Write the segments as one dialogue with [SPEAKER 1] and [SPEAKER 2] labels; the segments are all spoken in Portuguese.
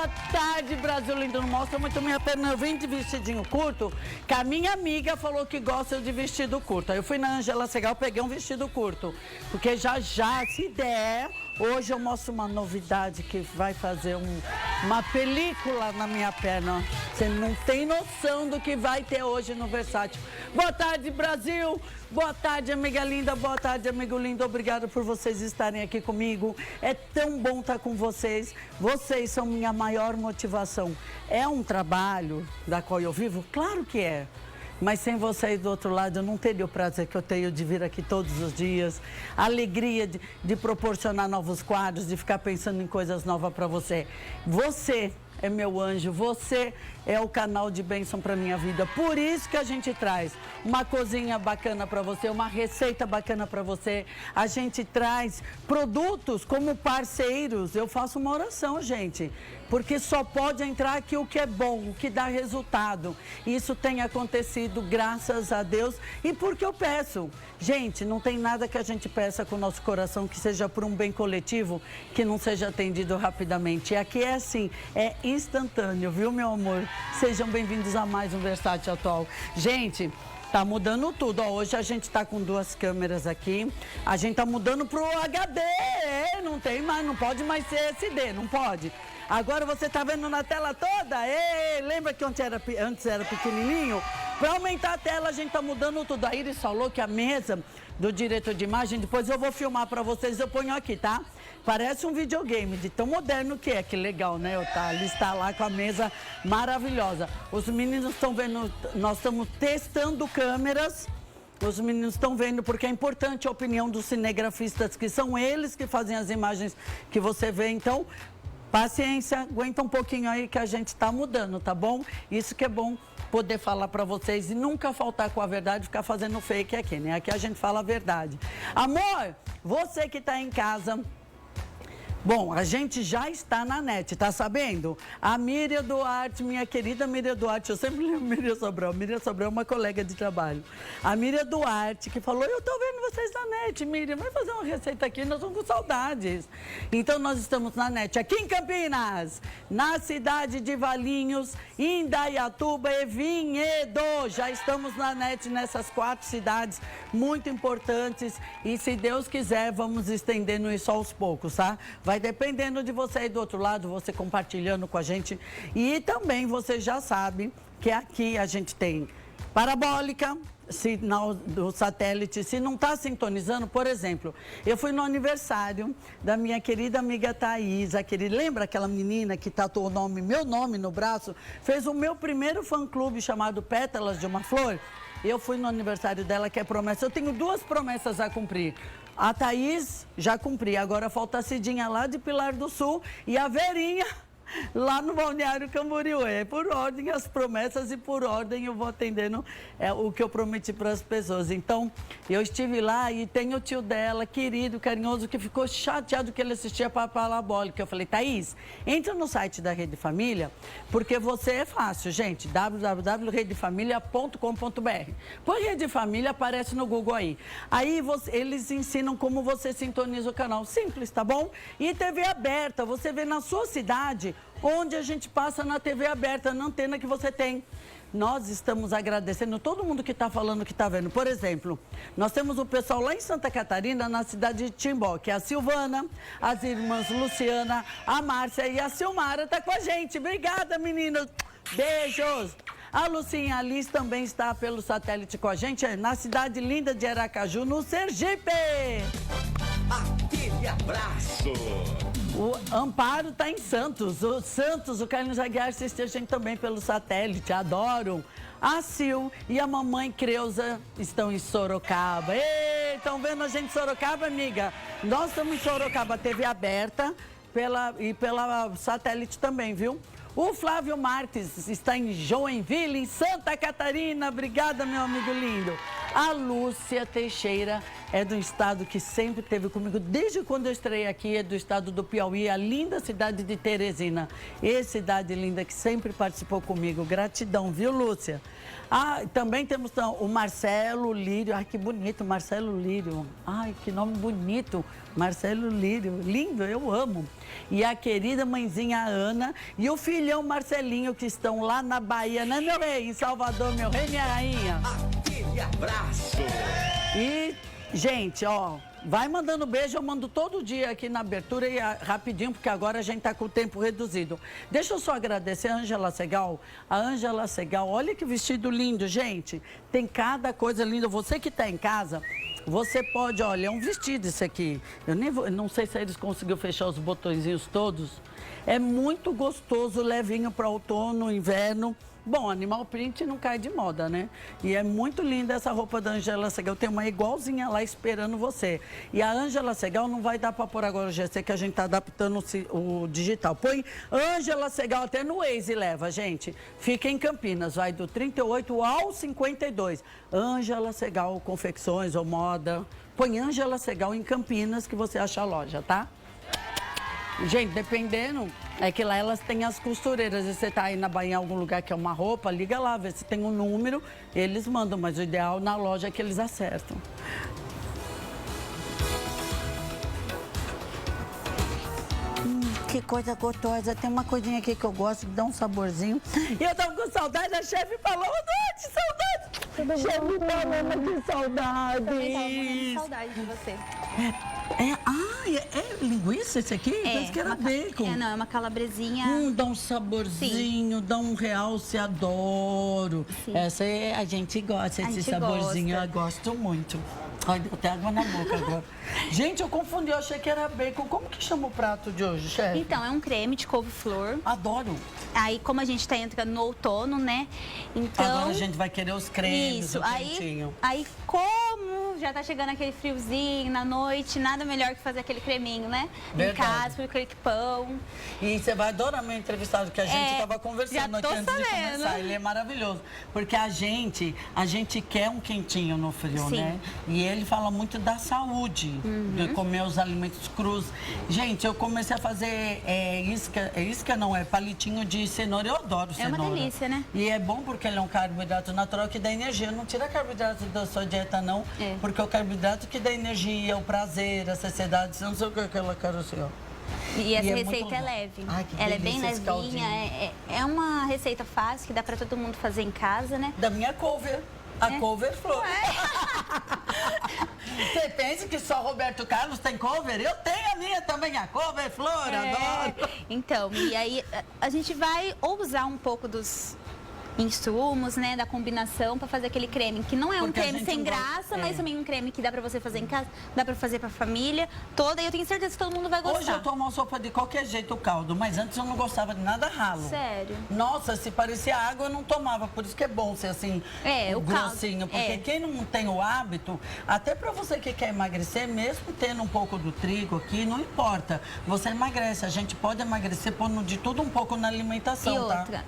[SPEAKER 1] Boa tarde, Brasil lindo. Não mostra muito minha perna. Eu vim de vestidinho curto, que a minha amiga falou que gosta de vestido curto. Aí eu fui na Angela Segal, peguei um vestido curto. Porque já, se der, hoje eu mostro uma novidade que vai fazer uma película na minha perna. Você não tem noção do que vai ter hoje no Versátil. Boa tarde, Brasil. Boa tarde, amiga linda. Boa tarde, amigo lindo. Obrigada por vocês estarem aqui comigo. É tão bom estar com vocês. Vocês são minha maior motivação. É um trabalho da qual eu vivo? Claro que é. Mas sem vocês do outro lado, eu não teria o prazer que eu tenho de vir aqui todos os dias. A alegria de proporcionar novos quadros, de ficar pensando em coisas novas para você. Você é meu anjo, você é o canal de bênção para minha vida. Por isso que a gente traz uma cozinha bacana para você, uma receita bacana para você. A gente traz produtos como parceiros. Eu faço uma oração, gente, porque só pode entrar aqui o que é bom, o que dá resultado. Isso tem acontecido, graças a Deus, e porque eu peço. Gente, não tem nada que a gente peça com o nosso coração que seja por um bem coletivo, que não seja atendido rapidamente. E aqui é assim, é instantâneo, viu, meu amor? Sejam bem-vindos a mais um Versátil Atual. Gente, tá mudando tudo. Ó, hoje a gente tá com 2 câmeras aqui. A gente tá mudando pro HD. Não tem mais, não pode mais ser SD, não pode. Agora você tá vendo na tela toda? Lembra que antes era pequenininho? Para aumentar a tela, a gente tá mudando tudo. A Iris falou que a mesa do diretor de imagem, depois eu vou filmar para vocês, eu ponho aqui, tá? Parece um videogame de tão moderno que é. Que legal, né? Ele está lá com a mesa maravilhosa. Os meninos estão vendo, nós estamos testando câmeras. Os meninos estão vendo porque é importante a opinião dos cinegrafistas, que são eles que fazem as imagens que você vê. Então, paciência, aguenta um pouquinho aí que a gente está mudando, tá bom? Isso que é bom poder falar para vocês e nunca faltar com a verdade, ficar fazendo fake aqui, né? Aqui a gente fala a verdade. Amor, você que está em casa... Bom, a gente já está na net, tá sabendo? A Miriam Duarte, minha querida Miriam Duarte, eu sempre lembro Miriam Sobral. Miriam Sobral é uma colega de trabalho. A Miriam Duarte, que falou, eu tô vendo vocês na net, Miriam, vai fazer uma receita aqui, nós estamos com saudades. Então, nós estamos na net aqui em Campinas, na cidade de Valinhos, Indaiatuba e Vinhedo. Já estamos na net nessas 4 cidades muito importantes e, se Deus quiser, vamos estendendo isso aos poucos, tá? Vai dependendo de você aí do outro lado, você compartilhando com a gente. E também você já sabe que aqui a gente tem parabólica, sinal do satélite. Se não está sintonizando, por exemplo, eu fui no aniversário da minha querida amiga Thaís, lembra aquela menina que tatuou meu nome no braço? Fez o meu primeiro fã-clube chamado Pétalas de uma Flor. Eu fui no aniversário dela, que é promessa. Eu tenho 2 promessas a cumprir. A Thaís já cumpri, agora falta a Cidinha lá de Pilar do Sul e a Verinha lá no Balneário Camboriú. É por ordem as promessas e por ordem eu vou atendendo o que eu prometi para as pessoas. Então, eu estive lá e tem o tio dela, querido, carinhoso, que ficou chateado que ele assistia para a parabólica. Eu falei, Thaís, entra no site da Rede Família, porque você é fácil, gente, www.redefamilia.com.br. Põe Rede Família, aparece no Google aí. Aí eles ensinam como você sintoniza o canal. Simples, tá bom? E TV aberta, você vê na sua cidade onde a gente passa na TV aberta, na antena que você tem. Nós estamos agradecendo todo mundo que está falando que está vendo. Por exemplo, nós temos o pessoal lá em Santa Catarina, na cidade de Timbó, que é a Silvana, as irmãs Luciana, a Márcia e a Silmara está com a gente. Obrigada, meninos. Beijos. A Lucinha Alice também está pelo satélite com a gente, na cidade linda de Aracaju, no Sergipe.
[SPEAKER 2] Aquele abraço.
[SPEAKER 1] O Amparo está em Santos. O Carlos Aguiar assiste a gente também pelo satélite. Adoram. A Sil e a mamãe Creuza estão em Sorocaba. Estão vendo a gente em Sorocaba, amiga? Nós estamos em Sorocaba, TV aberta pela satélite também, viu? O Flávio Marques está em Joinville, em Santa Catarina. Obrigada, meu amigo lindo. A Lúcia Teixeira é do estado que sempre esteve comigo, desde quando eu estreiei aqui, é do estado do Piauí, a linda cidade de Teresina. E cidade linda que sempre participou comigo. Gratidão, viu, Lúcia? Ah, também temos o Marcelo Lírio. Ai, que bonito, Marcelo Lírio. Ai, que nome bonito, Marcelo Lírio. Lindo, eu amo. E a querida mãezinha Ana e o filhão Marcelinho, que estão lá na Bahia, né, meu rei? Em Salvador, meu rei, minha rainha. Aquele abraço. E, gente, ó, vai mandando beijo, eu mando todo dia aqui na abertura e rapidinho, porque agora a gente tá com o tempo reduzido. Deixa eu só agradecer a Ângela Segal. A Ângela Segal, olha que vestido lindo, gente. Tem cada coisa linda. Você que tá em casa, você pode, olha, é um vestido isso aqui. Eu não sei se eles conseguiram fechar os botõezinhos todos. É muito gostoso, levinho para outono, inverno. Bom, animal print não cai de moda, né? E é muito linda essa roupa da Ângela Segal. Tem uma igualzinha lá esperando você. E a Ângela Segal não vai dar para pôr agora o GC, que a gente tá adaptando o digital. Põe Ângela Segal até no Waze e leva, gente. Fica em Campinas, vai do 38 ao 52. Ângela Segal, confecções ou moda. Põe Ângela Segal em Campinas que você acha a loja, tá? Gente, dependendo, é que lá elas têm as costureiras. Se você tá aí na Bahia em algum lugar que é uma roupa, liga lá, vê se tem um número, eles mandam. Mas o ideal na loja é que eles acertam. Que coisa gostosa. Tem uma coisinha aqui que eu gosto, que dá um saborzinho. E eu tava com saudade, a chefe falou, que saudade. Chefe falando, que saudade.
[SPEAKER 2] Também tava com saudade de você.
[SPEAKER 1] É linguiça esse aqui? Penso que era bacon.
[SPEAKER 2] Não, é uma calabresinha.
[SPEAKER 1] Dá um saborzinho, dá um realce, adoro. Sim. Essa a gente gosta, esse saborzinho, eu gosto muito. Ai, deu até água na boca agora. Gente, eu confundi, eu achei que era bacon. Como que chama o prato de hoje, chefe?
[SPEAKER 2] Então, é um creme de couve-flor.
[SPEAKER 1] Adoro.
[SPEAKER 2] Aí, como a gente tá entrando no outono, né? Então...
[SPEAKER 1] Agora a gente vai querer os cremes,
[SPEAKER 2] isso.
[SPEAKER 1] o quentinho.
[SPEAKER 2] Aí, como já tá chegando aquele friozinho na noite, nada melhor que fazer aquele creminho, né?
[SPEAKER 1] Verdade.
[SPEAKER 2] Em casa, com aquele pão.
[SPEAKER 1] E você vai adorar meu entrevistado, que a gente tava conversando aqui antes de começar. Ele é maravilhoso. Porque a gente quer um quentinho no frio, né? E ele fala muito da saúde, de comer os alimentos crus. Gente, eu comecei a fazer isca não, é palitinho de cenoura. Eu adoro cenoura.
[SPEAKER 2] É uma delícia, né?
[SPEAKER 1] E é bom porque ele é um carboidrato natural que dá energia. Não tira carboidrato da sua dieta, não. Porque o carboidrato que dá energia, o prazer, a saciedade, você não sei o que é aquela cara assim, ó.
[SPEAKER 2] E essa receita é leve.
[SPEAKER 1] Ai, que
[SPEAKER 2] ela é bem
[SPEAKER 1] delícia,
[SPEAKER 2] levinha. É uma receita fácil que dá pra todo mundo fazer em casa, né?
[SPEAKER 1] Da minha couve. A couve-flor. Você pensa que só Roberto Carlos tem cover? Eu tenho a minha também, a couve-flor, adoro.
[SPEAKER 2] Então, e aí a gente vai usar um pouco dos insumos, né, da combinação para fazer aquele creme, que não é um creme sem graça, mas também um creme que dá para você fazer em casa, dá para fazer para a família toda, e eu tenho certeza que todo mundo vai gostar.
[SPEAKER 1] Hoje eu tomo uma sopa de qualquer jeito, o caldo, mas antes eu não gostava de nada ralo.
[SPEAKER 2] Sério?
[SPEAKER 1] Nossa, se parecia água eu não tomava, por isso que é bom ser assim,
[SPEAKER 2] o
[SPEAKER 1] grossinho,
[SPEAKER 2] caldo,
[SPEAKER 1] porque quem não tem o hábito, até para você que quer emagrecer, mesmo tendo um pouco do trigo aqui, não importa, você emagrece, a gente pode emagrecer pondo de tudo um pouco na alimentação,
[SPEAKER 2] e outra,
[SPEAKER 1] tá?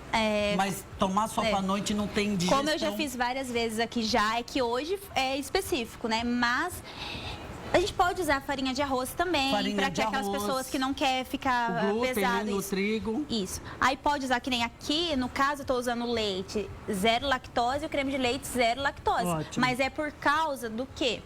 [SPEAKER 1] Mas tomar sopa à noite não tem digestão.
[SPEAKER 2] Como eu já fiz várias vezes aqui já, é que hoje é específico, né? Mas a gente pode usar farinha de arroz também, para aquelas pessoas que não querem ficar pesadas.
[SPEAKER 1] No trigo.
[SPEAKER 2] Isso. Aí pode usar que nem aqui, no caso eu tô usando leite zero lactose e o creme de leite zero lactose.
[SPEAKER 1] Ótimo.
[SPEAKER 2] Mas é por causa do quê?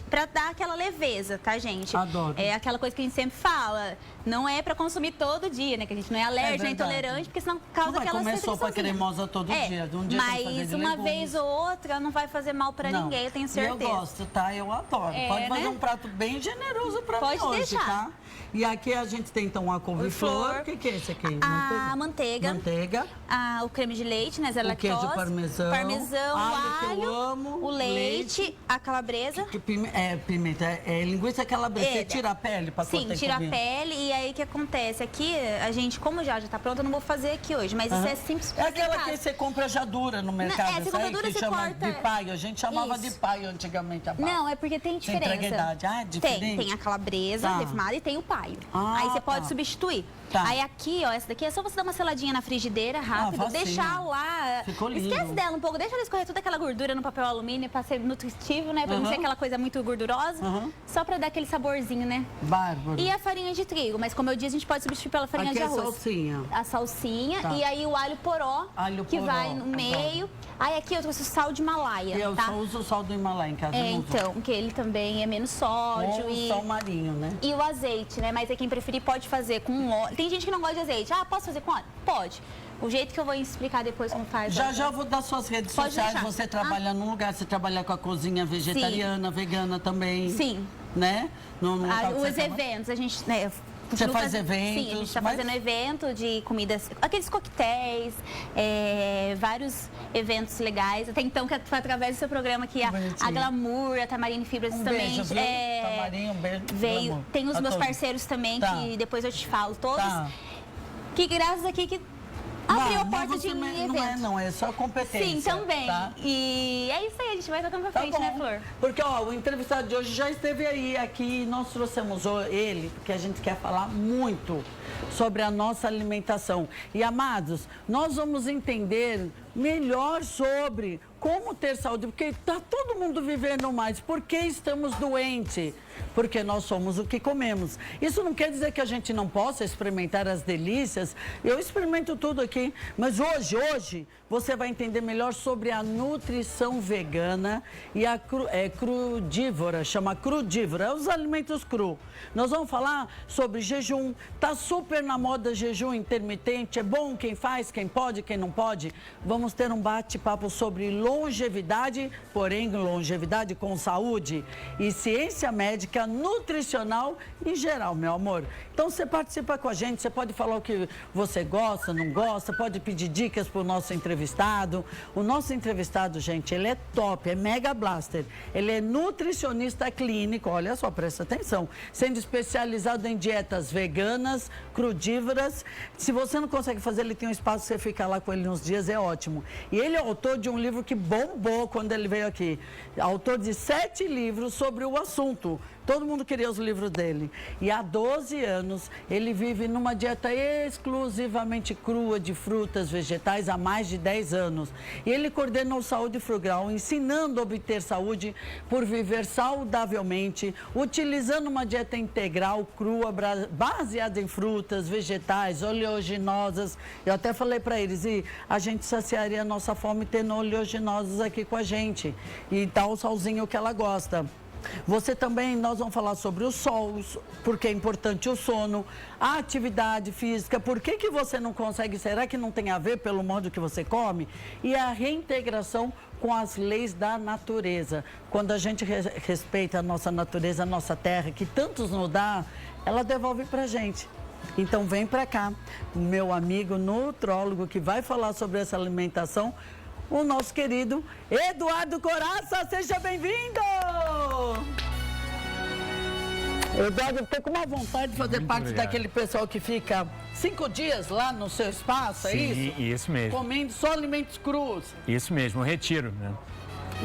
[SPEAKER 2] Pra dar aquela leveza, tá, gente?
[SPEAKER 1] Adoro.
[SPEAKER 2] É aquela coisa que a gente sempre fala, não é pra consumir todo dia, né? Que a gente não é alérgico, nem intolerante, porque senão causa aquela
[SPEAKER 1] sensação. Não vai comer sopa cremosa todo dia, de um dia
[SPEAKER 2] mas uma vez ou outra não vai fazer mal pra ninguém, eu tenho certeza.
[SPEAKER 1] Eu gosto, tá? Eu adoro. Pode fazer um prato bem generoso pra mim hoje, tá? E aqui a gente tem, então, a couve-flor. O que é esse aqui?
[SPEAKER 2] A manteiga.
[SPEAKER 1] Manteiga.
[SPEAKER 2] O creme de leite, né? Zero lactose.
[SPEAKER 1] O queijo parmesão.
[SPEAKER 2] Parmesão, alho,
[SPEAKER 1] que eu amo,
[SPEAKER 2] o leite, a calabresa.
[SPEAKER 1] Pimenta, linguiça calabresa. Você tira a pele pra cortar?
[SPEAKER 2] Sim, tira a pele. E aí, o que acontece? Aqui, a gente, como já tá pronto, eu não vou fazer aqui hoje. Mas isso é simples.
[SPEAKER 1] É aquela que você compra já dura no mercado.
[SPEAKER 2] Você compra dura,
[SPEAKER 1] que chama de paio. A gente chamava de paio antigamente.
[SPEAKER 2] Não, é porque tem diferença.
[SPEAKER 1] Tem diferente?
[SPEAKER 2] Tem a calabresa defumada e tem o paio. Aí você pode substituir.
[SPEAKER 1] Tá.
[SPEAKER 2] Aí aqui, ó, essa daqui é só você dar uma seladinha na frigideira rápido,
[SPEAKER 1] facinho.
[SPEAKER 2] deixar lá.
[SPEAKER 1] Ficou lindo.
[SPEAKER 2] Esquece dela um pouco, deixa ela escorrer toda aquela gordura no papel alumínio pra ser nutritivo, né? Pra não ser aquela coisa muito gordurosa. Só pra dar aquele saborzinho, né?
[SPEAKER 1] Bárbaro.
[SPEAKER 2] E a farinha de trigo, mas como eu disse, a gente pode substituir pela farinha
[SPEAKER 1] aqui
[SPEAKER 2] de arroz.
[SPEAKER 1] Salsinha.
[SPEAKER 2] A salsinha
[SPEAKER 1] Tá.
[SPEAKER 2] e aí o alho poró, que
[SPEAKER 1] poró,
[SPEAKER 2] vai no meio. Aí aqui eu trouxe o sal de Himalaia,
[SPEAKER 1] Eu
[SPEAKER 2] tá?
[SPEAKER 1] só uso o sal do Himalaia em casa.
[SPEAKER 2] Então, que ele também é menos sódio.
[SPEAKER 1] Ou o sal marinho, né?
[SPEAKER 2] E o azeite, né? Mas aí quem preferir pode fazer com óleo. Tem gente que não gosta de azeite. Ah, posso fazer com óleo? Pode. O jeito que eu vou explicar depois como faz.
[SPEAKER 1] Já vou dar suas redes
[SPEAKER 2] Pode
[SPEAKER 1] sociais.
[SPEAKER 2] deixar.
[SPEAKER 1] Você trabalha num lugar, você trabalha com a cozinha vegetariana, vegana também.
[SPEAKER 2] Sim.
[SPEAKER 1] Né? No local que
[SPEAKER 2] Os
[SPEAKER 1] você
[SPEAKER 2] eventos, a gente... Né,
[SPEAKER 1] você faz eventos?
[SPEAKER 2] Sim, a gente está fazendo evento de comidas, aqueles coquetéis, vários eventos legais. Até então, que foi através do seu programa aqui, a Glamour, a Tamarine Fibras também.
[SPEAKER 1] Beijo, viu? Tamarine, um beijo.
[SPEAKER 2] Veio.
[SPEAKER 1] Glamour.
[SPEAKER 2] Tem os
[SPEAKER 1] A
[SPEAKER 2] meus
[SPEAKER 1] todos.
[SPEAKER 2] parceiros também,
[SPEAKER 1] Tá.
[SPEAKER 2] que depois eu te falo todos.
[SPEAKER 1] Tá.
[SPEAKER 2] Que graças aqui que abriu a porta de evento.
[SPEAKER 1] Não é só competência.
[SPEAKER 2] Sim, também.
[SPEAKER 1] Tá?
[SPEAKER 2] E é isso aí, a gente vai tocando pra
[SPEAKER 1] Tá
[SPEAKER 2] frente,
[SPEAKER 1] bom.
[SPEAKER 2] né, Flor?
[SPEAKER 1] Porque, ó, o entrevistado de hoje já esteve aí aqui e nós trouxemos ele, porque a gente quer falar muito sobre a nossa alimentação. E, amados, nós vamos entender melhor sobre como ter saúde, porque está todo mundo vivendo mais. Por que estamos doentes? Porque nós somos o que comemos. Isso não quer dizer que a gente não possa experimentar as delícias. Eu experimento tudo aqui. Mas hoje, você vai entender melhor sobre a nutrição vegana e a crudívora, chama crudívora, os alimentos cru. Nós vamos falar sobre jejum. Tá super na moda jejum intermitente. É bom quem faz, quem pode, quem não pode. Vamos ter um bate-papo sobre longevidade, porém longevidade com saúde e ciência médica, nutricional em geral, meu amor. Então você participa com a gente, você pode falar o que você gosta, não gosta, pode pedir dicas para o nosso entrevistado. O nosso entrevistado, gente, ele é top, é mega blaster. Ele é nutricionista clínico, olha só, presta atenção, sendo especializado em dietas veganas, crudívoras. Se você não consegue fazer, ele tem um espaço, você fica lá com ele uns dias, é ótimo. E ele é autor de um livro que bombou quando ele veio aqui. Autor de 7 livros sobre o assunto. Todo mundo queria os livros dele. E há 12 anos, ele vive numa dieta exclusivamente crua de frutas, vegetais, há mais de 10 anos. E ele coordena o Saúde Frugal, ensinando a obter saúde por viver saudavelmente, utilizando uma dieta integral, crua, baseada em frutas, vegetais, oleaginosas. Eu até falei para eles, e a gente saciaria a nossa fome tendo oleaginosas aqui com a gente. E tá o solzinho que ela gosta. Você também, nós vamos falar sobre o sol, porque é importante o sono, a atividade física, por que você não consegue, será que não tem a ver pelo modo que você come? E a reintegração com as leis da natureza. Quando a gente respeita a nossa natureza, a nossa terra, que tantos nos dá, ela devolve pra gente. Então vem pra cá, o meu amigo nutrólogo que vai falar sobre essa alimentação, o nosso querido Eduardo Coraça, seja bem-vindo! Eduardo, eu estou com uma vontade de fazer parte daquele pessoal que fica 5 dias lá no seu espaço, é isso?
[SPEAKER 3] Sim, isso mesmo.
[SPEAKER 1] Comendo só alimentos crus.
[SPEAKER 3] Isso mesmo, o retiro, né?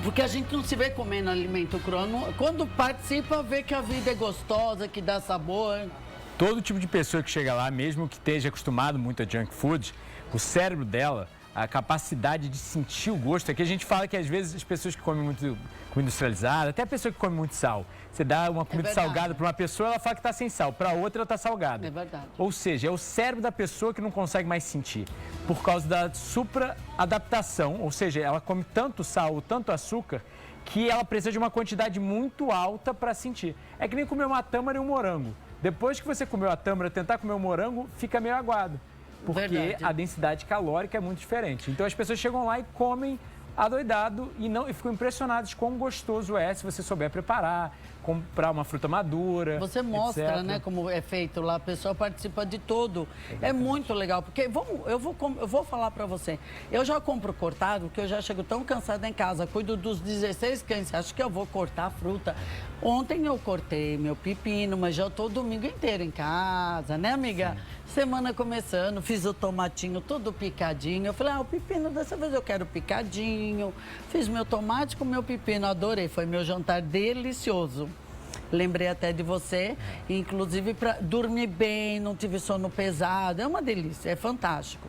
[SPEAKER 1] Porque a gente não se vê comendo alimento cru. Quando participa, vê que a vida é gostosa, que dá sabor.
[SPEAKER 3] Todo tipo de pessoa que chega lá, mesmo que esteja acostumado muito a junk food, o cérebro dela, a capacidade de sentir o gosto. Aqui a gente fala que às vezes as pessoas que comem muito comida industrializada, até a pessoa que come muito sal, você dá uma comida salgada para uma pessoa, ela fala que está sem sal, para outra ela está salgada.
[SPEAKER 1] É verdade.
[SPEAKER 3] Ou seja, é o cérebro da pessoa que não consegue mais sentir, por causa da supra-adaptação, ou seja, ela come tanto sal ou tanto açúcar, que ela precisa de uma quantidade muito alta para sentir. É que nem comer uma tâmara e um morango. Depois que você comeu a tâmara, tentar comer o morango, fica meio aguado. Porque a densidade calórica é muito diferente. Então as pessoas chegam lá e comem adoidado e ficam impressionadas com quão gostoso é se você souber preparar, comprar uma fruta madura.
[SPEAKER 1] Você mostra,
[SPEAKER 3] etc.
[SPEAKER 1] né, como é feito lá, a pessoa participa de tudo. Exatamente. É muito legal, porque eu vou falar pra você, eu já compro cortado, porque eu já chego tão cansada em casa, cuido dos 16 cães, acho que eu vou cortar a fruta. Ontem eu cortei meu pepino, mas já estou o domingo inteiro em casa, né, amiga? Sim. Semana começando, fiz o tomatinho todo picadinho. Eu falei, o pepino dessa vez eu quero picadinho. Fiz meu tomate com meu pepino, adorei. Foi meu jantar delicioso. Lembrei até de você, inclusive para dormir bem, não tive sono pesado, é uma delícia, é fantástico.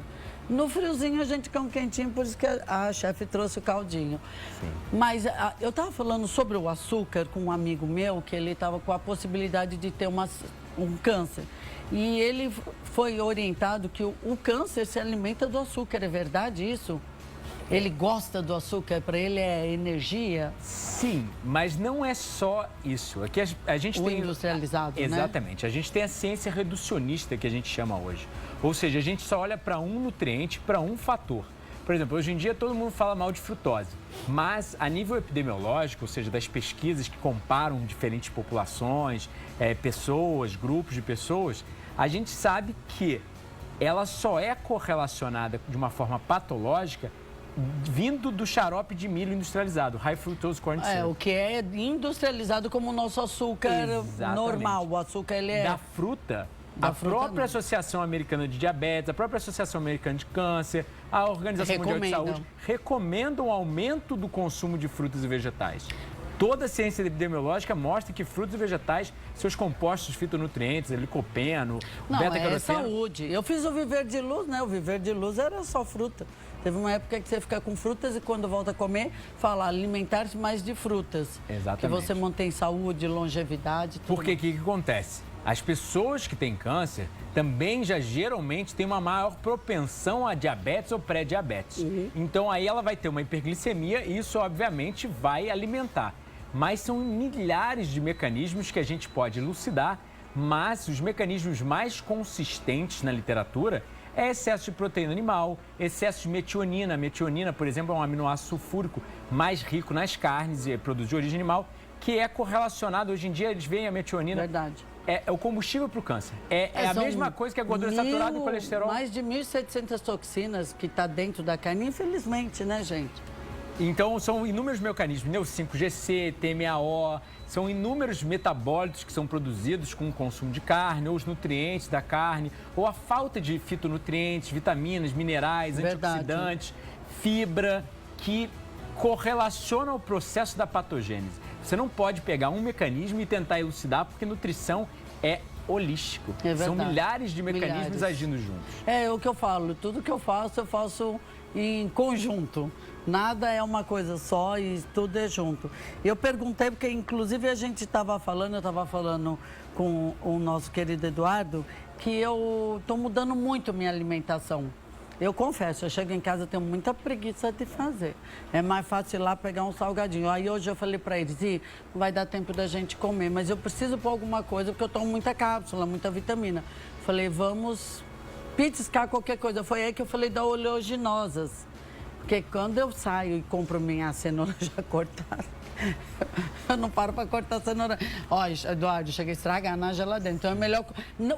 [SPEAKER 1] No friozinho a gente quer um quentinho, por isso que a chefe trouxe o caldinho.
[SPEAKER 3] Sim.
[SPEAKER 1] Mas eu estava falando sobre o açúcar com um amigo meu, que ele estava com a possibilidade de ter um câncer. E ele foi orientado que o câncer se alimenta do açúcar, é verdade isso? Ele gosta do açúcar, para ele é energia?
[SPEAKER 3] Sim, mas não é só isso. Aqui a gente tem...
[SPEAKER 1] industrializado, né?
[SPEAKER 3] Exatamente. A gente tem a ciência reducionista, que a gente chama hoje. Ou seja, a gente só olha para um nutriente, para um fator. Por exemplo, hoje em dia todo mundo fala mal de frutose, mas a nível epidemiológico, ou seja, das pesquisas que comparam diferentes populações, pessoas, grupos de pessoas, a gente sabe que ela só é correlacionada de uma forma patológica vindo do xarope de milho industrializado, high fructose corn syrup.
[SPEAKER 1] O que é industrializado como o nosso açúcar normal. O açúcar, ele é...
[SPEAKER 3] Da fruta, a própria Associação Americana de Diabetes, a própria Associação Americana de Câncer, a Organização Mundial de Saúde recomendam o aumento do consumo de frutas e vegetais. Toda a ciência epidemiológica mostra que frutas e vegetais, seus compostos fitonutrientes, licopeno, beta-caroteno...
[SPEAKER 1] é saúde. Eu fiz o Viver de Luz, né? O Viver de Luz era só fruta. Teve uma época que você fica com frutas e quando volta a comer, fala alimentar-se mais de frutas.
[SPEAKER 3] Exatamente.
[SPEAKER 1] Que você mantém saúde, longevidade, tudo.
[SPEAKER 3] Porque o que acontece? As pessoas que têm câncer também já geralmente têm uma maior propensão a diabetes ou pré-diabetes. Então aí ela vai ter uma hiperglicemia e isso obviamente vai alimentar. Mas são milhares de mecanismos que a gente pode elucidar, mas os mecanismos mais consistentes na literatura é excesso de proteína animal, excesso de metionina. A metionina, por exemplo, é um aminoácido sulfúrico mais rico nas carnes e produto de origem animal, que é correlacionado, hoje em dia eles veem a metionina...
[SPEAKER 1] Verdade.
[SPEAKER 3] É o combustível para o câncer. É a mesma coisa que a gordura saturada e o colesterol.
[SPEAKER 1] Mais de 1.700 toxinas que está dentro da carne, infelizmente, né, gente?
[SPEAKER 3] Então, são inúmeros mecanismos, NEO5GC, TMAO, são inúmeros metabólitos que são produzidos com o consumo de carne, ou os nutrientes da carne, ou a falta de fitonutrientes, vitaminas, minerais, antioxidantes, fibra, que correlacionam o processo da patogênese. Você não pode pegar um mecanismo e tentar elucidar, porque nutrição é holístico. São milhares de mecanismos agindo juntos.
[SPEAKER 1] É o que eu falo, tudo que eu faço em conjunto. Nada é uma coisa só e tudo é junto. Eu perguntei, porque inclusive eu estava falando com o nosso querido Eduardo, que eu estou mudando muito minha alimentação. Eu confesso, eu chego em casa, tenho muita preguiça de fazer. É mais fácil ir lá pegar um salgadinho. Aí hoje eu falei para eles, não vai dar tempo da gente comer, mas eu preciso pôr alguma coisa, porque eu tomo muita cápsula, muita vitamina. Falei, vamos petiscar qualquer coisa. Foi aí que eu falei da oleaginosas. Porque quando eu saio e compro minha cenoura já cortada, eu não paro para cortar a cenoura. Ó, Eduardo, chega a estragar na geladeira. Então é melhor...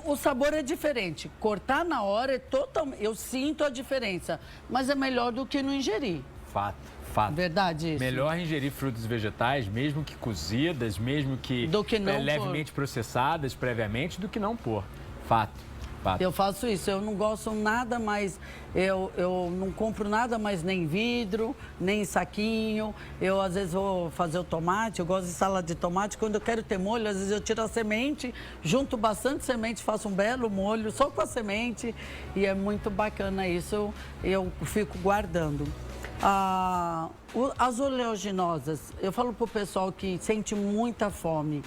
[SPEAKER 1] O sabor é diferente. Cortar na hora é totalmente... Eu sinto a diferença. Mas é melhor do que não ingerir.
[SPEAKER 3] Fato.
[SPEAKER 1] Verdade isso.
[SPEAKER 3] Melhor ingerir frutas e vegetais, mesmo que cozidas, mesmo que levemente processadas previamente, do que não pôr. Fato.
[SPEAKER 1] Eu faço isso, eu não gosto nada mais, eu não compro nada mais nem vidro, nem saquinho. Eu às vezes vou fazer o tomate, eu gosto de salada de tomate. Quando eu quero ter molho, às vezes eu tiro a semente, junto bastante semente, faço um belo molho só com a semente. E é muito bacana isso, eu fico guardando. As oleaginosas, eu falo para o pessoal que sente muita fome.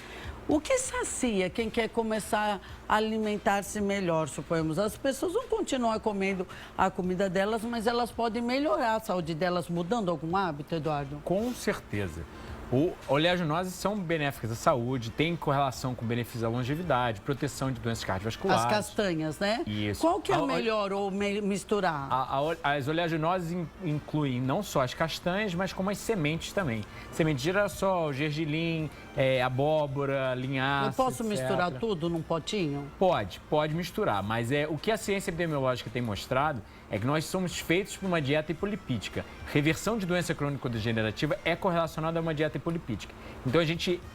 [SPEAKER 1] O que sacia quem quer começar a alimentar-se melhor, suponhamos? As pessoas vão continuar comendo a comida delas, mas elas podem melhorar a saúde delas mudando algum hábito, Eduardo?
[SPEAKER 3] Com certeza. Oleaginosas são benéficas à saúde, têm correlação com benefícios à longevidade, proteção de doenças cardiovasculares.
[SPEAKER 1] As castanhas, né?
[SPEAKER 3] Isso.
[SPEAKER 1] Qual que é melhor ou misturar?
[SPEAKER 3] As oleaginosas incluem não só as castanhas, mas como as sementes também. Semente de girassol, gergelim, abóbora, linhaça,
[SPEAKER 1] Eu posso
[SPEAKER 3] etc.
[SPEAKER 1] misturar tudo num potinho?
[SPEAKER 3] Pode misturar, mas o que a ciência epidemiológica tem mostrado é que nós somos feitos por uma dieta hipolipídica. Reversão de doença crônico-degenerativa é correlacionada a uma dieta hipolipídica. Então,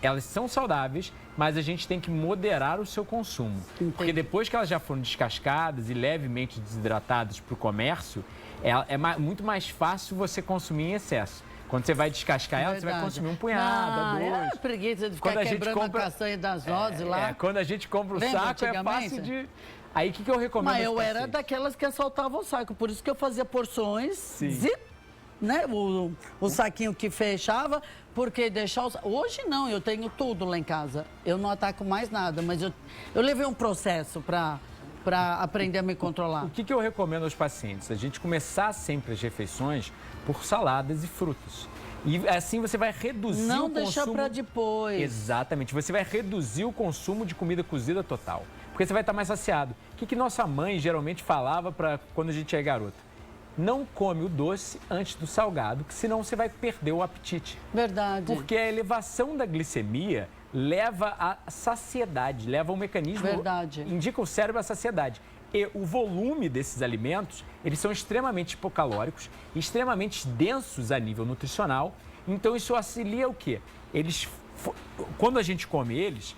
[SPEAKER 3] elas são saudáveis, mas a gente tem que moderar o seu consumo.
[SPEAKER 1] Entendi.
[SPEAKER 3] Porque depois que elas já foram descascadas e levemente desidratadas para o comércio, é muito mais fácil você consumir em excesso. Quando você vai descascar ela, você vai consumir um punhado, dois.
[SPEAKER 1] É preguiça de ficar quebrando a castanha das nozes lá.
[SPEAKER 3] Quando a gente compra o saco, é fácil de... Aí, o que eu recomendo?
[SPEAKER 1] Mas eu era daquelas que assaltava o saco, por isso que eu fazia porções, né? O saquinho que fechava, porque deixar Hoje não, eu tenho tudo lá em casa. Eu não ataco mais nada, mas eu levei um processo para aprender a me controlar.
[SPEAKER 3] O que eu recomendo aos pacientes? A gente começar sempre as refeições por saladas e frutas. E assim você vai reduzir o consumo...
[SPEAKER 1] Não deixar para depois.
[SPEAKER 3] Exatamente. Você vai reduzir o consumo de comida cozida total. Porque você vai estar mais saciado. O que nossa mãe geralmente falava para quando a gente é garota? Não come o doce antes do salgado, que senão você vai perder o apetite.
[SPEAKER 1] Verdade.
[SPEAKER 3] Porque a elevação da glicemia leva à saciedade, leva ao mecanismo...
[SPEAKER 1] Verdade.
[SPEAKER 3] Indica o cérebro à saciedade. E o volume desses alimentos, eles são extremamente hipocalóricos, extremamente densos a nível nutricional. Então, isso auxilia o quê? Quando a gente come eles,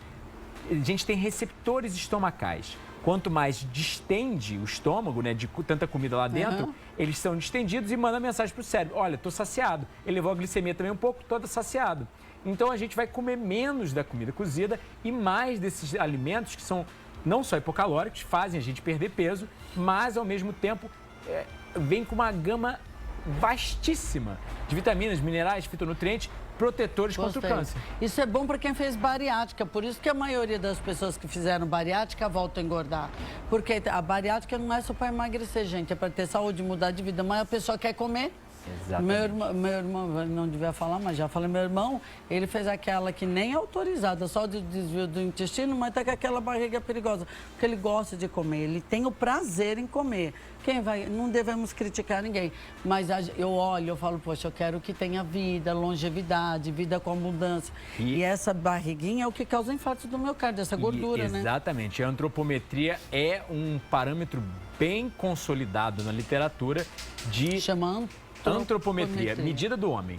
[SPEAKER 3] a gente tem receptores estomacais. Quanto mais distende o estômago, né, de tanta comida lá dentro, eles são distendidos e mandam mensagem para o cérebro. Olha, estou saciado. Elevou a glicemia também um pouco, estou saciado. Então, a gente vai comer menos da comida cozida e mais desses alimentos que são não só hipocalóricos, fazem a gente perder peso, mas, ao mesmo tempo, vem com uma gama vastíssima de vitaminas, minerais, fitonutrientes, protetores contra o câncer.
[SPEAKER 1] Isso é bom para quem fez bariátrica, por isso que a maioria das pessoas que fizeram bariátrica voltam a engordar. Porque a bariátrica não é só para emagrecer, gente, é para ter saúde, mudar de vida, mas a pessoa quer comer.
[SPEAKER 3] Exatamente.
[SPEAKER 1] Meu irmão, não devia falar, mas já falei, meu irmão, ele fez aquela que nem é autorizada, só de desvio do intestino, mas tá com aquela barriga perigosa, porque ele gosta de comer, ele tem o prazer em comer. Não devemos criticar ninguém, mas eu olho, eu falo, poxa, eu quero que tenha vida, longevidade, vida com abundância. E essa barriguinha é o que causa infarto do miocárdio, essa gordura, né?
[SPEAKER 3] Exatamente, a antropometria é um parâmetro bem consolidado na literatura de...
[SPEAKER 1] Chamando?
[SPEAKER 3] Antropometria, medida do homem.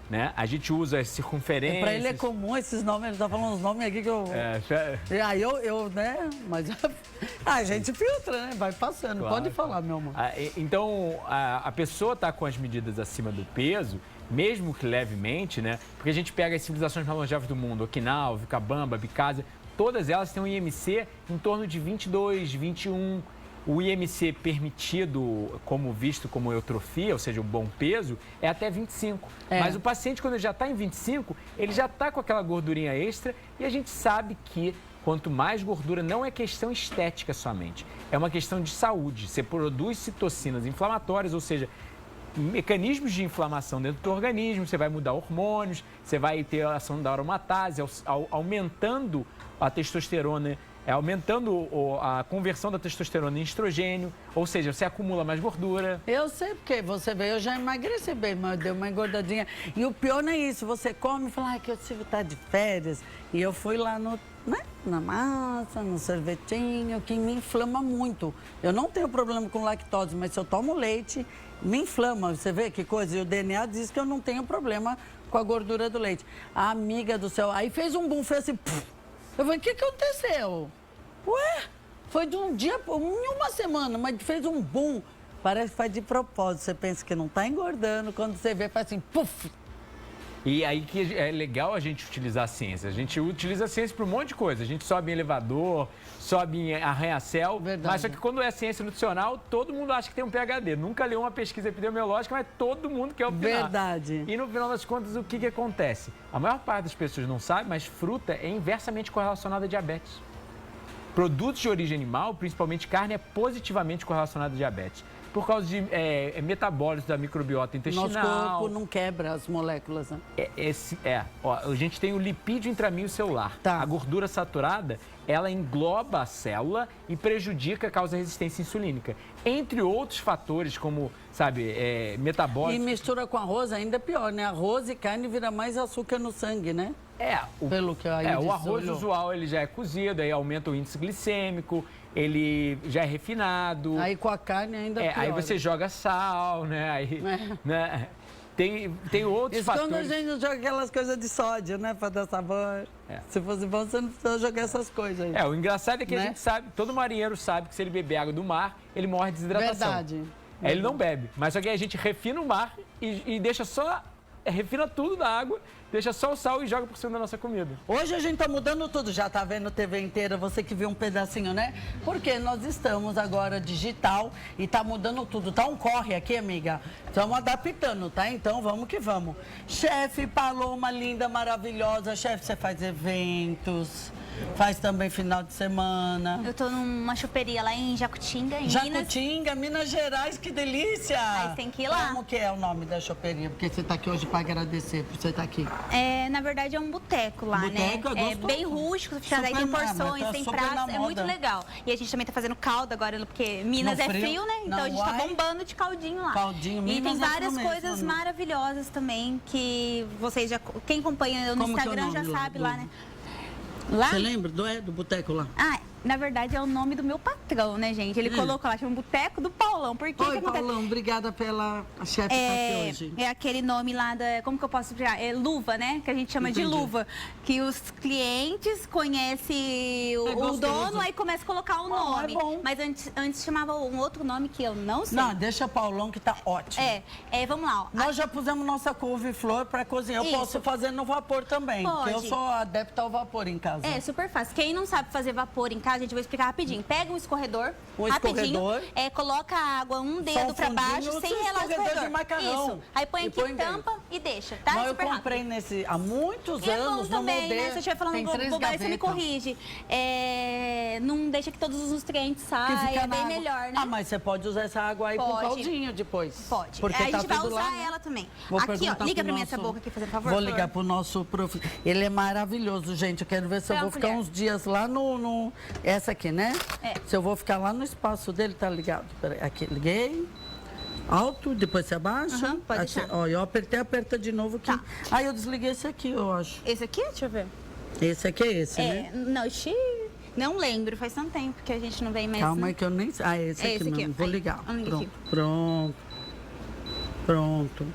[SPEAKER 3] Né? A gente usa as circunferências.
[SPEAKER 1] Para ele é comum esses nomes, ele tá falando uns nomes aqui que eu. Aí eu, né? Mas a gente filtra, né? Vai passando. Claro, pode falar, meu amor.
[SPEAKER 3] Então, a pessoa tá com as medidas acima do peso, mesmo que levemente, né? Porque a gente pega as civilizações mais longevas do mundo, Okinawa, Vilcabamba, Bicasa, todas elas têm um IMC em torno de 22, 21. O IMC permitido, como visto como eutrofia, ou seja, o bom peso, é até 25. Mas o paciente, quando ele já está em 25, ele já está com aquela gordurinha extra e a gente sabe que quanto mais gordura, não é questão estética somente, é uma questão de saúde. Você produz citocinas inflamatórias, ou seja, mecanismos de inflamação dentro do organismo, você vai mudar hormônios, você vai ter a ação da aromatase, aumentando a testosterona, aumentando a conversão da testosterona em estrogênio, ou seja, você acumula mais gordura.
[SPEAKER 1] Eu sei, porque você vê, eu já emagreci bem, mas eu dei uma engordadinha. E o pior não é isso, você come e fala, que eu tive que estar de férias. E eu fui lá na massa, no sorvetinho, que me inflama muito. Eu não tenho problema com lactose, mas se eu tomo leite, me inflama. Você vê que coisa? E o DNA diz que eu não tenho problema com a gordura do leite. A amiga do céu, aí fez um boom, fez assim... Eu falei, o que aconteceu? Ué, foi de um dia, em uma semana, mas fez um boom. Parece que faz de propósito. Você pensa que não está engordando, quando você vê, faz assim, puf.
[SPEAKER 3] E aí que é legal a gente utilizar a ciência. A gente utiliza a ciência para um monte de coisa. A gente sobe em elevador, sobe em arranha-céu. Mas só que quando é ciência nutricional, todo mundo acha que tem um PhD. Nunca leu uma pesquisa epidemiológica, mas todo mundo quer opinar.
[SPEAKER 1] Verdade.
[SPEAKER 3] E no final das contas, o que acontece? A maior parte das pessoas não sabe, mas fruta é inversamente correlacionada a diabetes. Produtos de origem animal, principalmente carne, é positivamente correlacionado a diabetes. Por causa de metabólitos da microbiota intestinal.
[SPEAKER 1] Nosso corpo não quebra as moléculas, né?
[SPEAKER 3] A gente tem o lipídio intramínio celular.
[SPEAKER 1] Tá.
[SPEAKER 3] A gordura saturada, ela engloba a célula e prejudica, causa resistência insulínica. Entre outros fatores, como, metabólicos.
[SPEAKER 1] E mistura com arroz ainda é pior, né? Arroz e carne vira mais açúcar no sangue, né?
[SPEAKER 3] Pelo que o arroz usual ele já é cozido, aí aumenta o índice glicêmico, ele já é refinado.
[SPEAKER 1] Aí com a carne ainda pior.
[SPEAKER 3] Aí você joga sal, né? Aí, né? Tem outros fatores.
[SPEAKER 1] Quando a gente joga aquelas coisas de sódio, né? Pra dar sabor. Se fosse bom, você não precisa jogar essas coisas aí.
[SPEAKER 3] O engraçado é que a gente sabe, todo marinheiro sabe que se ele beber água do mar, ele morre de desidratação.
[SPEAKER 1] Verdade.
[SPEAKER 3] Ele não bebe, mas só que a gente refina o mar e deixa só refina tudo na água, deixa só o sal e joga por cima da nossa comida.
[SPEAKER 1] Hoje a gente tá mudando tudo, já tá vendo TV inteira, você que viu um pedacinho, né? Porque nós estamos agora digital e tá mudando tudo. Tá um corre aqui, amiga. Estamos adaptando, tá? Então vamos que vamos. Chefe Paloma, linda, maravilhosa. Chefe, você faz eventos, faz também final de semana.
[SPEAKER 2] Eu tô numa choperia lá em Jacutinga, em Minas.
[SPEAKER 1] Jacutinga, Minas Gerais, que delícia!
[SPEAKER 2] Mas tem que ir lá.
[SPEAKER 1] Como que é o nome da choperia? Porque você tá aqui hoje para agradecer por você estar aqui.
[SPEAKER 2] Na verdade é um boteco lá,
[SPEAKER 1] Boteco,
[SPEAKER 2] né?
[SPEAKER 1] é
[SPEAKER 2] É bem rústico,
[SPEAKER 1] Super
[SPEAKER 2] daí tem
[SPEAKER 1] na-
[SPEAKER 2] porções,
[SPEAKER 1] tá
[SPEAKER 2] tem
[SPEAKER 1] super
[SPEAKER 2] pratos,
[SPEAKER 1] na
[SPEAKER 2] é muito
[SPEAKER 1] moda.
[SPEAKER 2] legal. E a gente também tá fazendo caldo agora, porque Minas
[SPEAKER 1] No
[SPEAKER 2] é
[SPEAKER 1] frio?
[SPEAKER 2] frio, né? Então
[SPEAKER 1] Não,
[SPEAKER 2] a gente tá
[SPEAKER 1] uai.
[SPEAKER 2] bombando de caldinho lá.
[SPEAKER 1] Caldinho,
[SPEAKER 2] E
[SPEAKER 1] Minas
[SPEAKER 2] tem
[SPEAKER 1] é
[SPEAKER 2] várias
[SPEAKER 1] frio mesmo,
[SPEAKER 2] coisas
[SPEAKER 1] né?
[SPEAKER 2] maravilhosas também, que vocês já... Quem acompanha eu no
[SPEAKER 1] Como que é o
[SPEAKER 2] Instagram já
[SPEAKER 1] nome lá
[SPEAKER 2] sabe
[SPEAKER 1] do-
[SPEAKER 2] lá, né? Lá?
[SPEAKER 1] Você lembra do boteco lá?
[SPEAKER 2] Ah, na verdade é o nome do meu patrão, né, gente? Ele colocou lá, chama Boteco do Paulão. Por que
[SPEAKER 1] Oi,
[SPEAKER 2] que acontece?
[SPEAKER 1] Paulão, obrigada pela chefe estar aqui hoje.
[SPEAKER 2] É aquele nome lá da. Como que eu posso explicar? É luva, né? Que a gente chama de
[SPEAKER 1] Entendi.
[SPEAKER 2] luva. Que os clientes conhecem o
[SPEAKER 1] gostoso.
[SPEAKER 2] dono, aí começa a colocar o nome.
[SPEAKER 1] é bom.
[SPEAKER 2] Mas antes chamava um outro nome que eu não sei.
[SPEAKER 1] Não, deixa Paulão que tá ótimo.
[SPEAKER 2] Vamos lá, ó.
[SPEAKER 1] Nós já pusemos nossa couve-flor para cozinhar. Eu
[SPEAKER 2] Isso.
[SPEAKER 1] posso fazer no vapor também, porque eu
[SPEAKER 2] Pode.
[SPEAKER 1] sou adepta ao vapor em casa.
[SPEAKER 2] É, super fácil. Quem não sabe fazer vapor em casa, a gente vai explicar rapidinho. Pega um escorredor,
[SPEAKER 1] Um
[SPEAKER 2] rapidinho,
[SPEAKER 1] escorredor.
[SPEAKER 2] Coloca a água um
[SPEAKER 1] Só
[SPEAKER 2] dedo
[SPEAKER 1] um
[SPEAKER 2] pra baixo,
[SPEAKER 1] fundinho,
[SPEAKER 2] sem
[SPEAKER 1] um
[SPEAKER 2] relar o
[SPEAKER 1] escorredor
[SPEAKER 2] escorredor.
[SPEAKER 1] de macarrão.
[SPEAKER 2] Isso. Aí põe
[SPEAKER 1] E
[SPEAKER 2] aqui,
[SPEAKER 1] põe dentro.
[SPEAKER 2] tampa e deixa, tá?
[SPEAKER 1] Mas eu
[SPEAKER 2] Super rápido.
[SPEAKER 1] comprei há muitos
[SPEAKER 2] E é
[SPEAKER 1] anos
[SPEAKER 2] bom
[SPEAKER 1] no
[SPEAKER 2] também,
[SPEAKER 1] modelo.
[SPEAKER 2] né? Se eu estiver falando
[SPEAKER 1] Tem 3
[SPEAKER 2] bobagem, você me
[SPEAKER 1] gavetas.
[SPEAKER 2] corrige. Não deixa que todos os nutrientes
[SPEAKER 1] Que
[SPEAKER 2] saiam,
[SPEAKER 1] fica
[SPEAKER 2] é
[SPEAKER 1] na
[SPEAKER 2] bem
[SPEAKER 1] água.
[SPEAKER 2] melhor, né?
[SPEAKER 1] Ah, mas você pode usar essa água aí com
[SPEAKER 2] Pode.
[SPEAKER 1] caldinho depois.
[SPEAKER 2] Pode.
[SPEAKER 1] Porque
[SPEAKER 2] A
[SPEAKER 1] tá
[SPEAKER 2] gente vai
[SPEAKER 1] tudo
[SPEAKER 2] usar
[SPEAKER 1] lá, né?
[SPEAKER 2] ela também.
[SPEAKER 1] Vou
[SPEAKER 2] Aqui,
[SPEAKER 1] perguntar
[SPEAKER 2] ó, liga
[SPEAKER 1] pro
[SPEAKER 2] pra mim
[SPEAKER 1] nosso-
[SPEAKER 2] essa boca aqui, fazendo favor.
[SPEAKER 1] Vou
[SPEAKER 2] Flor.
[SPEAKER 1] ligar pro nosso prof. Ele é maravilhoso, gente. Eu quero ver se eu
[SPEAKER 2] Pega
[SPEAKER 1] vou
[SPEAKER 2] uma
[SPEAKER 1] ficar
[SPEAKER 2] colher.
[SPEAKER 1] uns dias lá no... Essa aqui, né?
[SPEAKER 2] É.
[SPEAKER 1] Se eu vou ficar lá no espaço dele, tá ligado? Peraí, aqui, liguei. Alto, depois você abaixa.
[SPEAKER 2] Aham, pode deixar.
[SPEAKER 1] Ó, eu apertei, aperta de novo aqui.
[SPEAKER 2] Tá.
[SPEAKER 1] Aí eu desliguei esse aqui, eu acho.
[SPEAKER 2] Esse aqui, deixa eu ver.
[SPEAKER 1] Esse aqui é esse, né?
[SPEAKER 2] Não, não lembro, faz tanto tempo que a gente não vem mais.
[SPEAKER 1] Calma aí que eu nem sei. Ah, esse
[SPEAKER 2] É
[SPEAKER 1] aqui
[SPEAKER 2] esse
[SPEAKER 1] mesmo.
[SPEAKER 2] aqui,
[SPEAKER 1] Vou
[SPEAKER 2] aí.
[SPEAKER 1] ligar.
[SPEAKER 2] Vamos ligar aqui.
[SPEAKER 1] Pronto.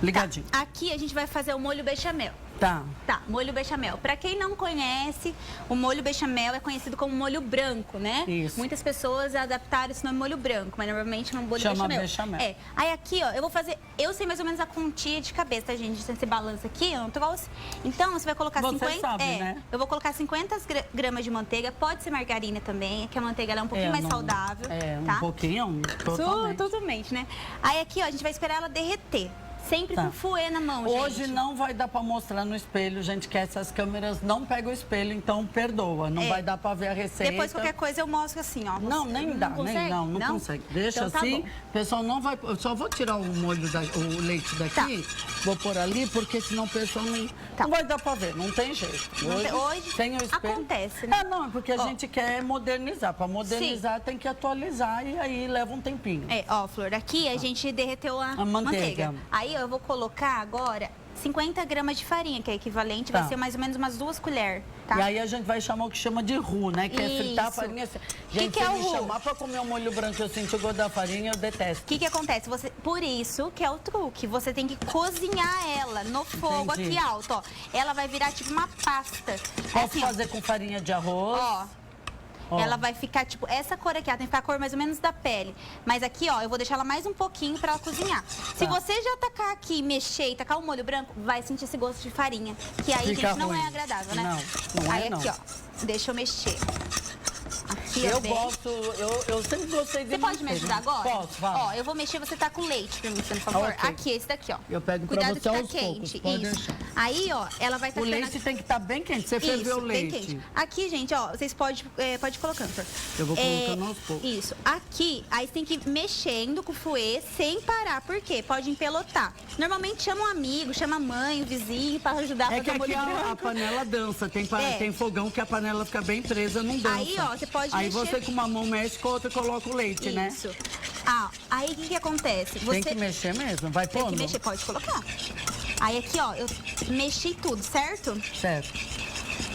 [SPEAKER 1] Ligadinho.
[SPEAKER 2] Aqui a gente vai fazer o molho bechamel.
[SPEAKER 1] Tá.
[SPEAKER 2] Tá, molho bechamel. Pra quem não conhece, o molho bechamel é conhecido como molho branco, né?
[SPEAKER 1] Isso.
[SPEAKER 2] Muitas pessoas adaptaram esse nome molho branco, mas normalmente é um molho
[SPEAKER 1] Chama
[SPEAKER 2] bechamel.
[SPEAKER 1] bechamel.
[SPEAKER 2] É. Aí aqui, ó, eu vou fazer, eu sei mais ou menos a quantia de cabeça, tá, gente? Você balança aqui, eu não trouxe. Então, você vai colocar
[SPEAKER 1] Você
[SPEAKER 2] 50,
[SPEAKER 1] sabe, né?
[SPEAKER 2] Eu vou colocar 50 gramas de manteiga, pode ser margarina também, que a manteiga ela é um pouquinho mais
[SPEAKER 1] não-
[SPEAKER 2] saudável,
[SPEAKER 1] É,
[SPEAKER 2] tá?
[SPEAKER 1] um pouquinho, totalmente.
[SPEAKER 2] Totalmente, né? Aí aqui, ó, a gente vai esperar ela derreter. Sempre
[SPEAKER 1] Tá.
[SPEAKER 2] com fouet na mão,
[SPEAKER 1] Hoje
[SPEAKER 2] gente.
[SPEAKER 1] não vai dar pra mostrar no espelho, gente, que essas câmeras não pegam o espelho, então perdoa. Não vai dar pra ver a receita.
[SPEAKER 2] Depois qualquer coisa eu mostro assim, ó.
[SPEAKER 1] Não, nem dá,
[SPEAKER 2] consegue?
[SPEAKER 1] nem não consegue. Deixa
[SPEAKER 2] Então tá
[SPEAKER 1] assim,
[SPEAKER 2] bom.
[SPEAKER 1] o pessoal não vai... Eu só vou tirar o molho, o leite daqui, vou pôr ali, porque senão o pessoal não vai dar pra ver, não tem jeito.
[SPEAKER 2] Hoje
[SPEAKER 1] sem o espelho...
[SPEAKER 2] acontece, né?
[SPEAKER 1] Não, é porque a
[SPEAKER 2] Ó.
[SPEAKER 1] gente quer modernizar. Pra modernizar tem que atualizar e aí leva um tempinho.
[SPEAKER 2] Ó, Flor, aqui a gente derreteu a
[SPEAKER 1] manteiga.
[SPEAKER 2] Aí ó, eu vou colocar agora 50 gramas de farinha, que é equivalente,
[SPEAKER 1] Tá.
[SPEAKER 2] vai ser mais ou menos umas 2 colheres, tá?
[SPEAKER 1] E aí a gente vai chamar o que chama de roux, né? Que é fritar a
[SPEAKER 2] Isso.
[SPEAKER 1] farinha.
[SPEAKER 2] Que
[SPEAKER 1] Gente,
[SPEAKER 2] que é
[SPEAKER 1] se
[SPEAKER 2] o
[SPEAKER 1] me
[SPEAKER 2] roux?
[SPEAKER 1] chamar pra comer um molho branco e eu sentir o gosto da farinha, eu detesto.
[SPEAKER 2] O que acontece? Por isso que é o truque, você tem que cozinhar ela no fogo
[SPEAKER 1] Entendi.
[SPEAKER 2] aqui alto, ó. Ela vai virar tipo uma pasta.
[SPEAKER 1] Posso
[SPEAKER 2] Assim, ó.
[SPEAKER 1] fazer com farinha de arroz? Ó.
[SPEAKER 2] Ela vai ficar, tipo, essa cor aqui, ela tem que ficar a cor mais ou menos da pele. Mas aqui, ó, eu vou deixar ela mais um pouquinho pra ela cozinhar. Se você já tacar aqui, mexer e tacar o molho branco, vai sentir esse gosto de farinha. Que aí,
[SPEAKER 1] Fica
[SPEAKER 2] gente, não
[SPEAKER 1] ruim.
[SPEAKER 2] é agradável, né?
[SPEAKER 1] Não
[SPEAKER 2] aí
[SPEAKER 1] é, não.
[SPEAKER 2] aqui, ó, deixa eu mexer. Aqui, ó,
[SPEAKER 1] Eu
[SPEAKER 2] bem.
[SPEAKER 1] gosto, eu sempre gostei de
[SPEAKER 2] Você pode me
[SPEAKER 1] manteiga.
[SPEAKER 2] ajudar agora?
[SPEAKER 1] Posso, vai.
[SPEAKER 2] Ó, eu vou mexer, você tá com leite pra mim, por favor.
[SPEAKER 1] Ok.
[SPEAKER 2] Aqui, esse daqui, ó.
[SPEAKER 1] Eu pego pra
[SPEAKER 2] Cuidado
[SPEAKER 1] você
[SPEAKER 2] que tá
[SPEAKER 1] aos poucos,
[SPEAKER 2] quente.
[SPEAKER 1] pode
[SPEAKER 2] Isso.
[SPEAKER 1] deixar.
[SPEAKER 2] Aí, ó, ela vai estar
[SPEAKER 1] O leite tem que estar bem quente. Você ferveu o
[SPEAKER 2] bem
[SPEAKER 1] leite.
[SPEAKER 2] quente. Aqui, gente, ó, vocês podem pode ir colocando. Flor.
[SPEAKER 1] Eu vou colocando aos poucos.
[SPEAKER 2] Isso. Aqui, aí você tem que ir mexendo com o fouet sem parar. Por quê? Pode empelotar. Normalmente chama um amigo, chama a mãe, o vizinho para ajudar a
[SPEAKER 1] É que
[SPEAKER 2] fazer o
[SPEAKER 1] aqui
[SPEAKER 2] molho
[SPEAKER 1] a
[SPEAKER 2] branco.
[SPEAKER 1] panela dança. Tem
[SPEAKER 2] É.
[SPEAKER 1] fogão que a panela fica bem presa, não dança.
[SPEAKER 2] Aí, ó, você pode
[SPEAKER 1] Aí
[SPEAKER 2] mexer-
[SPEAKER 1] você com uma mão mexe, com a outra coloca o leite, né?
[SPEAKER 2] Isso. Ah, aí o que acontece?
[SPEAKER 1] Tem que mexer mesmo. Vai
[SPEAKER 2] Tem que
[SPEAKER 1] pondo?
[SPEAKER 2] mexer, pode colocar. Aí aqui, ó, eu mexi tudo, certo?
[SPEAKER 1] Certo.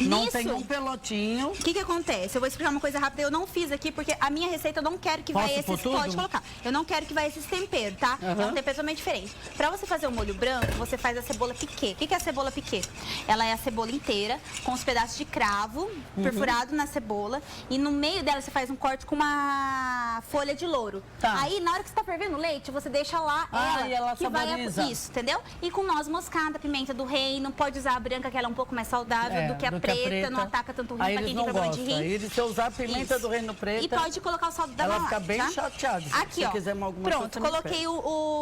[SPEAKER 1] Não
[SPEAKER 2] Nisso,
[SPEAKER 1] tem um pelotinho.
[SPEAKER 2] o que acontece? Eu vou explicar uma coisa rápida. Eu não fiz aqui porque a minha receita eu não quero que
[SPEAKER 1] Posso
[SPEAKER 2] vai
[SPEAKER 1] pôr
[SPEAKER 2] esses...
[SPEAKER 1] tudo?
[SPEAKER 2] Pode colocar. Eu não quero que vai esses temperos, tá? É um tempero totalmente diferente. Pra você fazer o molho branco, você faz a cebola piquê. O que é a cebola piquê? Ela é a cebola inteira, com os pedaços de cravo, perfurado na cebola. E no meio dela você faz um corte com uma folha de louro.
[SPEAKER 1] Tá.
[SPEAKER 2] Aí, na hora que você tá fervendo o leite, você deixa lá
[SPEAKER 1] E ela
[SPEAKER 2] que vai...
[SPEAKER 1] saboriza.
[SPEAKER 2] Isso, entendeu? E com noz moscada, pimenta do reino. Pode usar a branca, que ela é um pouco mais saudável do que a preta. Não ataca tanto o rim
[SPEAKER 1] Aí
[SPEAKER 2] pra
[SPEAKER 1] eles
[SPEAKER 2] quem
[SPEAKER 1] não
[SPEAKER 2] tem problema de
[SPEAKER 1] gostam.
[SPEAKER 2] rim.
[SPEAKER 1] Aí se eu usar a pimenta
[SPEAKER 2] Isso.
[SPEAKER 1] do reino preta...
[SPEAKER 2] E pode colocar o saldo da
[SPEAKER 1] ela
[SPEAKER 2] malate,
[SPEAKER 1] fica bem
[SPEAKER 2] tá?
[SPEAKER 1] chateada.
[SPEAKER 2] Aqui,
[SPEAKER 1] se
[SPEAKER 2] ó.
[SPEAKER 1] quiser alguma
[SPEAKER 2] Pronto,
[SPEAKER 1] coisa,
[SPEAKER 2] coloquei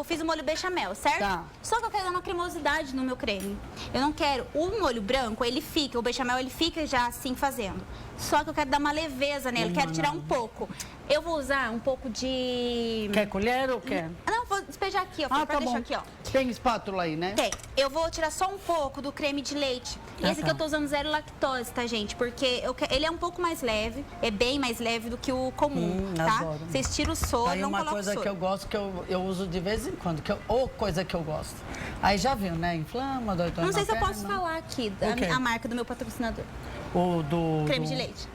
[SPEAKER 2] fiz o molho bechamel, certo?
[SPEAKER 1] Tá.
[SPEAKER 2] Só que eu quero dar uma cremosidade no meu creme. Eu não quero... O molho branco, ele fica... O bechamel, ele fica já assim fazendo. Só que eu quero dar uma leveza nele, quero tirar um pouco. Eu vou usar um pouco de...
[SPEAKER 1] Quer colher ou quer?
[SPEAKER 2] Não, vou despejar aqui, ó.
[SPEAKER 1] Ah,
[SPEAKER 2] Pra
[SPEAKER 1] tá
[SPEAKER 2] deixar
[SPEAKER 1] bom.
[SPEAKER 2] aqui, ó.
[SPEAKER 1] Tem espátula aí, né?
[SPEAKER 2] Tem. Eu vou tirar só um pouco do creme de leite.
[SPEAKER 1] Ah,
[SPEAKER 2] Esse
[SPEAKER 1] tá.
[SPEAKER 2] que eu tô usando zero lactose, tá, gente? Porque ele é um pouco mais leve, é bem mais leve do que o comum, tá?
[SPEAKER 1] adoro.
[SPEAKER 2] Vocês tiram o soro,
[SPEAKER 1] Tá aí
[SPEAKER 2] não
[SPEAKER 1] uma
[SPEAKER 2] colocam
[SPEAKER 1] coisa
[SPEAKER 2] soro.
[SPEAKER 1] que eu gosto, que eu uso de vez em quando, ou coisa que eu gosto. Aí já viu, né? Inflama, dói
[SPEAKER 2] Não sei
[SPEAKER 1] na
[SPEAKER 2] se eu posso
[SPEAKER 1] perna.
[SPEAKER 2] falar aqui
[SPEAKER 1] O quê?
[SPEAKER 2] a marca do meu patrocinador.
[SPEAKER 1] O do...
[SPEAKER 2] Creme de leite.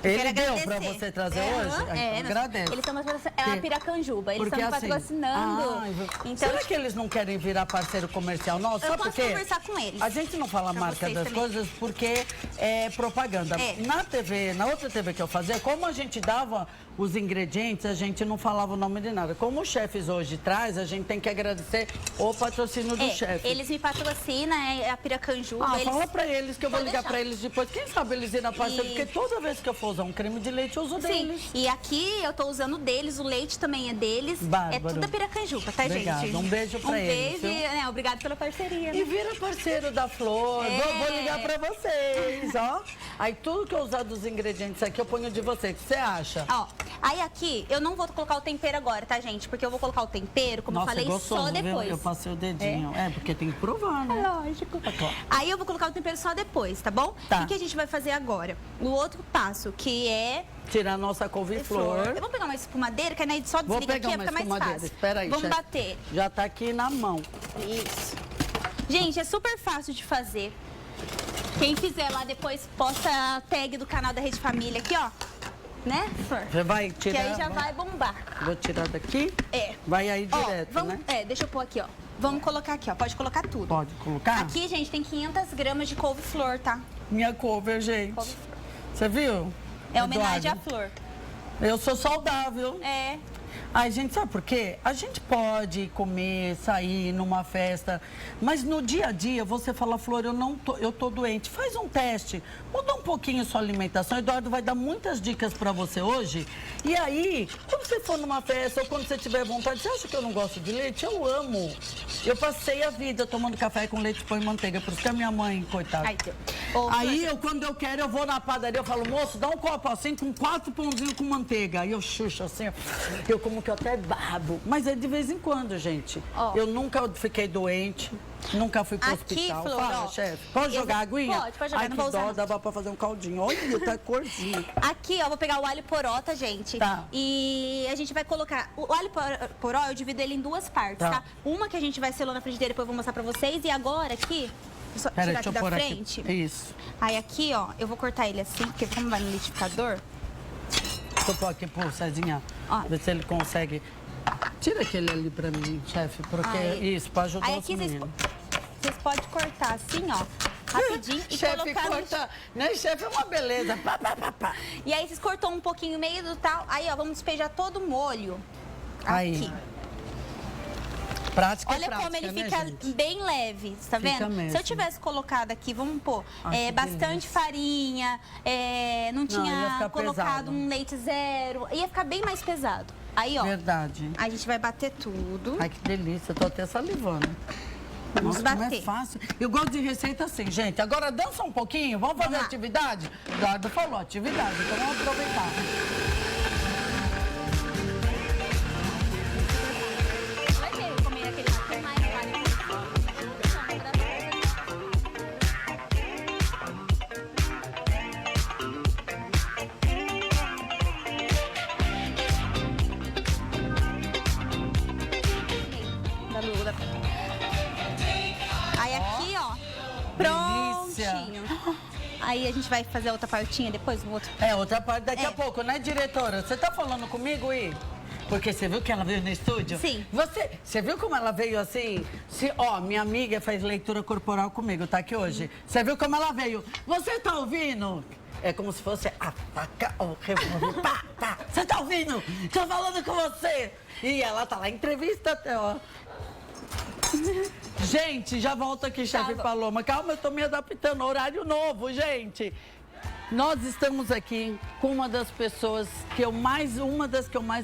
[SPEAKER 1] Ele
[SPEAKER 2] Quero
[SPEAKER 1] deu
[SPEAKER 2] agradecer.
[SPEAKER 1] pra você trazer hoje?
[SPEAKER 2] É,
[SPEAKER 1] Agradeço.
[SPEAKER 2] eles estão é a
[SPEAKER 1] Porque-
[SPEAKER 2] Piracanjuba, eles estão
[SPEAKER 1] assim,
[SPEAKER 2] patrocinando. Então,
[SPEAKER 1] será que eles não querem virar parceiro comercial nosso?
[SPEAKER 2] eu
[SPEAKER 1] Sabe
[SPEAKER 2] posso
[SPEAKER 1] por quê?
[SPEAKER 2] conversar com eles.
[SPEAKER 1] A gente não fala a
[SPEAKER 2] Pra
[SPEAKER 1] marca
[SPEAKER 2] vocês
[SPEAKER 1] das
[SPEAKER 2] também.
[SPEAKER 1] coisas porque é propaganda.
[SPEAKER 2] É.
[SPEAKER 1] Na TV, na outra TV que eu fazia, como a gente dava os ingredientes, a gente não falava o nome de nada. Como os chefes hoje traz, a gente tem que agradecer o patrocínio do chefe.
[SPEAKER 2] eles me patrocinam, é a Piracanjuba.
[SPEAKER 1] Fala pra eles que eu vou
[SPEAKER 2] Pode
[SPEAKER 1] ligar
[SPEAKER 2] deixar.
[SPEAKER 1] pra eles depois. Quem sabe eles irão parceiro,
[SPEAKER 2] E-
[SPEAKER 1] porque toda vez que eu for usar um creme de leite, eu uso deles.
[SPEAKER 2] Sim, e aqui eu tô usando deles, o leite também é deles.
[SPEAKER 1] Bárbaro.
[SPEAKER 2] É tudo da Piracanjuba, tá,
[SPEAKER 1] Obrigado,
[SPEAKER 2] gente?
[SPEAKER 1] um beijo pra eles,
[SPEAKER 2] beijo,
[SPEAKER 1] viu?
[SPEAKER 2] obrigado pela parceria.
[SPEAKER 1] E vira parceiro da Flor.
[SPEAKER 2] É.
[SPEAKER 1] Vou ligar pra vocês, ó. Aí tudo que eu usar dos ingredientes aqui, eu ponho de você. O que você acha?
[SPEAKER 2] Ó, aí aqui, eu não vou colocar o tempero agora, tá, gente? Porque eu vou colocar o tempero, como
[SPEAKER 1] Nossa,
[SPEAKER 2] eu falei,
[SPEAKER 1] é gostoso,
[SPEAKER 2] só
[SPEAKER 1] viu?
[SPEAKER 2] depois.
[SPEAKER 1] Eu passei o dedinho. É, porque tem que provar, né?
[SPEAKER 2] Lógico.
[SPEAKER 1] claro.
[SPEAKER 2] Aí eu vou colocar o tempero só depois, tá bom?
[SPEAKER 1] Tá.
[SPEAKER 2] O que a gente vai fazer agora? O outro passo, que é
[SPEAKER 1] Tirar a nossa couve-flor.
[SPEAKER 2] Eu vou pegar uma espumadeira, que aí só
[SPEAKER 1] Vou
[SPEAKER 2] desliga
[SPEAKER 1] pegar
[SPEAKER 2] aqui,
[SPEAKER 1] uma
[SPEAKER 2] fica mais
[SPEAKER 1] espumadeira.
[SPEAKER 2] fácil.
[SPEAKER 1] Espera aí,
[SPEAKER 2] Vamos
[SPEAKER 1] chefe.
[SPEAKER 2] bater.
[SPEAKER 1] Já tá aqui na mão.
[SPEAKER 2] Isso. Gente, é super fácil de fazer. Quem fizer lá depois, posta a tag do canal da Rede Família aqui, ó. Né, Flor?
[SPEAKER 1] Você vai
[SPEAKER 2] Que
[SPEAKER 1] tirar?
[SPEAKER 2] aí já vai bombar.
[SPEAKER 1] Vou tirar daqui.
[SPEAKER 2] É.
[SPEAKER 1] Vai aí
[SPEAKER 2] Ó,
[SPEAKER 1] direto,
[SPEAKER 2] vamos,
[SPEAKER 1] né?
[SPEAKER 2] deixa eu pôr aqui, ó. Vamos colocar aqui, ó. Pode colocar tudo.
[SPEAKER 1] Pode colocar?
[SPEAKER 2] Aqui, gente, tem 500 gramas de couve-flor, tá?
[SPEAKER 1] Minha couve, gente.
[SPEAKER 2] Couve-flor.
[SPEAKER 1] Você viu?
[SPEAKER 2] É homenagem à
[SPEAKER 1] Eduardo?
[SPEAKER 2] Flor.
[SPEAKER 1] Eu sou saudável.
[SPEAKER 2] É.
[SPEAKER 1] Ai, gente, sabe por quê? A gente pode comer, sair numa festa, mas no dia a dia você fala, Flor, eu tô doente. Faz um teste, muda um pouquinho sua alimentação. O Eduardo vai dar muitas dicas pra você hoje. E aí, quando você for numa festa ou quando você tiver vontade, você acha que eu não gosto de leite? Eu amo. Eu passei a vida tomando café com leite, põe manteiga, por isso que a minha mãe, coitada.
[SPEAKER 2] Aí, deu. Ô,
[SPEAKER 1] Aí,
[SPEAKER 2] Flor,
[SPEAKER 1] quando eu quero, eu vou na padaria, eu falo, moço, dá um copo assim, com 4 pãozinhos com manteiga. Aí eu xuxo assim, eu como que eu até babo. Mas é de vez em quando, gente.
[SPEAKER 2] Ó.
[SPEAKER 1] Eu nunca fiquei doente, nunca fui pro
[SPEAKER 2] Aqui,
[SPEAKER 1] hospital.
[SPEAKER 2] Flor,
[SPEAKER 1] Fala,
[SPEAKER 2] ó,
[SPEAKER 1] chefe. Pode
[SPEAKER 2] eu
[SPEAKER 1] jogar
[SPEAKER 2] vou-
[SPEAKER 1] aguinha?
[SPEAKER 2] pode jogar,
[SPEAKER 1] Ai,
[SPEAKER 2] não
[SPEAKER 1] que
[SPEAKER 2] vou usar
[SPEAKER 1] dó,
[SPEAKER 2] não.
[SPEAKER 1] dava pra fazer um caldinho. Olha, tá corzinho.
[SPEAKER 2] Aqui, ó, vou pegar o alho poró, tá, gente?
[SPEAKER 1] Tá.
[SPEAKER 2] E a gente vai colocar... O alho poró, eu divido ele em duas partes,
[SPEAKER 1] Tá.
[SPEAKER 2] tá? Uma que a gente vai selar na frigideira, depois eu vou mostrar pra vocês. E agora, aqui... Só
[SPEAKER 1] Pera,
[SPEAKER 2] tirar
[SPEAKER 1] deixa eu
[SPEAKER 2] aqui da
[SPEAKER 1] pôr
[SPEAKER 2] frente.
[SPEAKER 1] aqui. Isso.
[SPEAKER 2] Aí aqui, ó, eu vou cortar ele assim, porque como vai no liquidificador...
[SPEAKER 1] Deixa eu pôr aqui pro Cezinha.
[SPEAKER 2] Ó.
[SPEAKER 1] Ver se ele consegue. Tira aquele ali pra mim, chefe, porque
[SPEAKER 2] Aí.
[SPEAKER 1] isso, pra ajudar
[SPEAKER 2] Aí
[SPEAKER 1] os
[SPEAKER 2] aqui vocês
[SPEAKER 1] meninos.
[SPEAKER 2] podem cortar assim, ó, rapidinho e
[SPEAKER 1] Chefe
[SPEAKER 2] colocar no...
[SPEAKER 1] corta, né? Chefe é uma beleza. Pá, pá, pá, pá.
[SPEAKER 2] E aí vocês cortam um pouquinho o meio do tal. Aí, ó, vamos despejar todo o molho
[SPEAKER 1] Aí.
[SPEAKER 2] aqui.
[SPEAKER 1] Prática é
[SPEAKER 2] Olha
[SPEAKER 1] prática,
[SPEAKER 2] como ele
[SPEAKER 1] né,
[SPEAKER 2] fica
[SPEAKER 1] gente?
[SPEAKER 2] bem leve, tá
[SPEAKER 1] Fica
[SPEAKER 2] vendo?
[SPEAKER 1] mesmo.
[SPEAKER 2] Se eu tivesse colocado aqui, vamos pôr,
[SPEAKER 1] Ai, que
[SPEAKER 2] bastante
[SPEAKER 1] delícia.
[SPEAKER 2] farinha, não
[SPEAKER 1] ia
[SPEAKER 2] tinha
[SPEAKER 1] ficar
[SPEAKER 2] colocado
[SPEAKER 1] pesado.
[SPEAKER 2] um leite zero, ia ficar bem mais pesado. Aí, ó,
[SPEAKER 1] Verdade.
[SPEAKER 2] a gente vai bater tudo.
[SPEAKER 1] Ai, que delícia, tô até salivando.
[SPEAKER 2] Vamos
[SPEAKER 1] Nossa, como
[SPEAKER 2] bater.
[SPEAKER 1] é fácil. Eu gosto de receita assim, gente. Agora dança um pouquinho, vamos fazer
[SPEAKER 2] Vamos lá.
[SPEAKER 1] atividade? Eduardo falou, atividade, então vamos aproveitar.
[SPEAKER 2] Vai ver, eu comer aquele macarrão mais Aí aqui, ó, pronto, prontinho. Aí a gente vai fazer a outra partinha depois, o outro.
[SPEAKER 1] Outra parte daqui a pouco, né, diretora? Você tá falando comigo, I? Porque você viu que ela veio no estúdio?
[SPEAKER 2] Sim.
[SPEAKER 1] Você viu como ela veio assim? Minha amiga faz leitura corporal comigo, tá aqui hoje. Você viu como ela veio? Você tá ouvindo? É como se fosse a faca, o revólver, pá, pá. Você tá ouvindo? Tô falando com você. E ela tá lá em entrevista até, ó. Gente, já volto aqui, chefe Paloma. Calma, eu tô me adaptando. Horário novo, gente. Nós estamos aqui com uma das pessoas que eu mais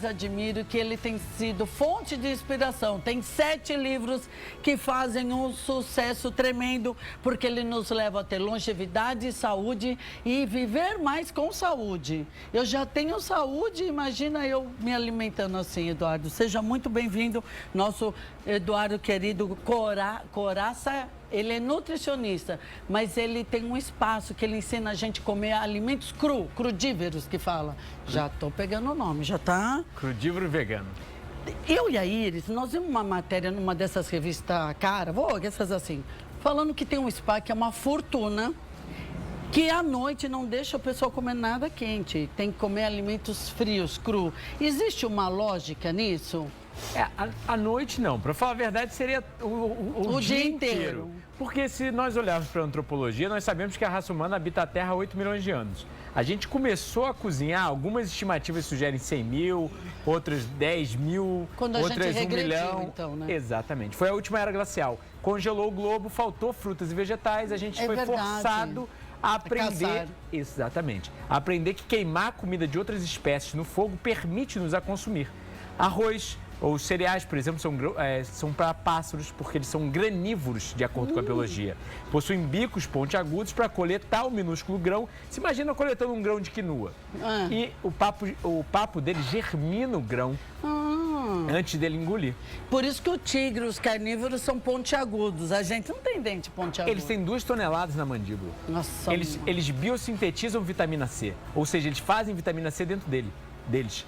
[SPEAKER 1] admiro, que ele tem sido fonte de inspiração. Tem 7 livros que fazem um sucesso tremendo, porque ele nos leva a ter longevidade, saúde e viver mais com saúde. Eu já tenho saúde, imagina eu me alimentando assim, Eduardo. Seja muito bem-vindo, nosso Eduardo querido Coraça. Ele é nutricionista, mas ele tem um espaço que ele ensina a gente a comer alimentos crudíveros, que fala. Já tô pegando o nome, já tá?
[SPEAKER 3] Crudívoro vegano.
[SPEAKER 1] Eu e a Iris, nós vimos uma matéria numa dessas revistas cara, essas assim, falando que tem um spa que é uma fortuna, que à noite não deixa a pessoa comer nada quente, tem que comer alimentos frios, cru. Existe uma lógica nisso?
[SPEAKER 3] À noite não, para falar a verdade seria o dia inteiro. Porque se nós olharmos para a antropologia, nós sabemos que a raça humana habita a Terra há 8 milhões de anos. A gente começou a cozinhar, algumas estimativas sugerem 100 mil, outras 10 mil, outras 1 milhão.
[SPEAKER 1] Então, né?
[SPEAKER 3] Exatamente, foi a última era glacial. Congelou o globo, faltou frutas e vegetais, a gente foi forçado a aprender, exatamente, a aprender que queimar a comida de outras espécies no fogo permite-nos a consumir. Arroz, ou os cereais, por exemplo, são para pássaros, porque eles são granívoros, de acordo com a biologia. Possuem bicos pontiagudos para coletar o minúsculo grão. Se imagina coletando um grão de quinoa. E o papo dele germina o grão antes dele engolir.
[SPEAKER 1] Por isso que o tigre, os carnívoros, são pontiagudos. A gente não tem dente pontiagudo.
[SPEAKER 3] Eles têm 2 toneladas na mandíbula.
[SPEAKER 1] Nossa,
[SPEAKER 3] eles biosintetizam vitamina C. Ou seja, eles fazem vitamina C dentro deles.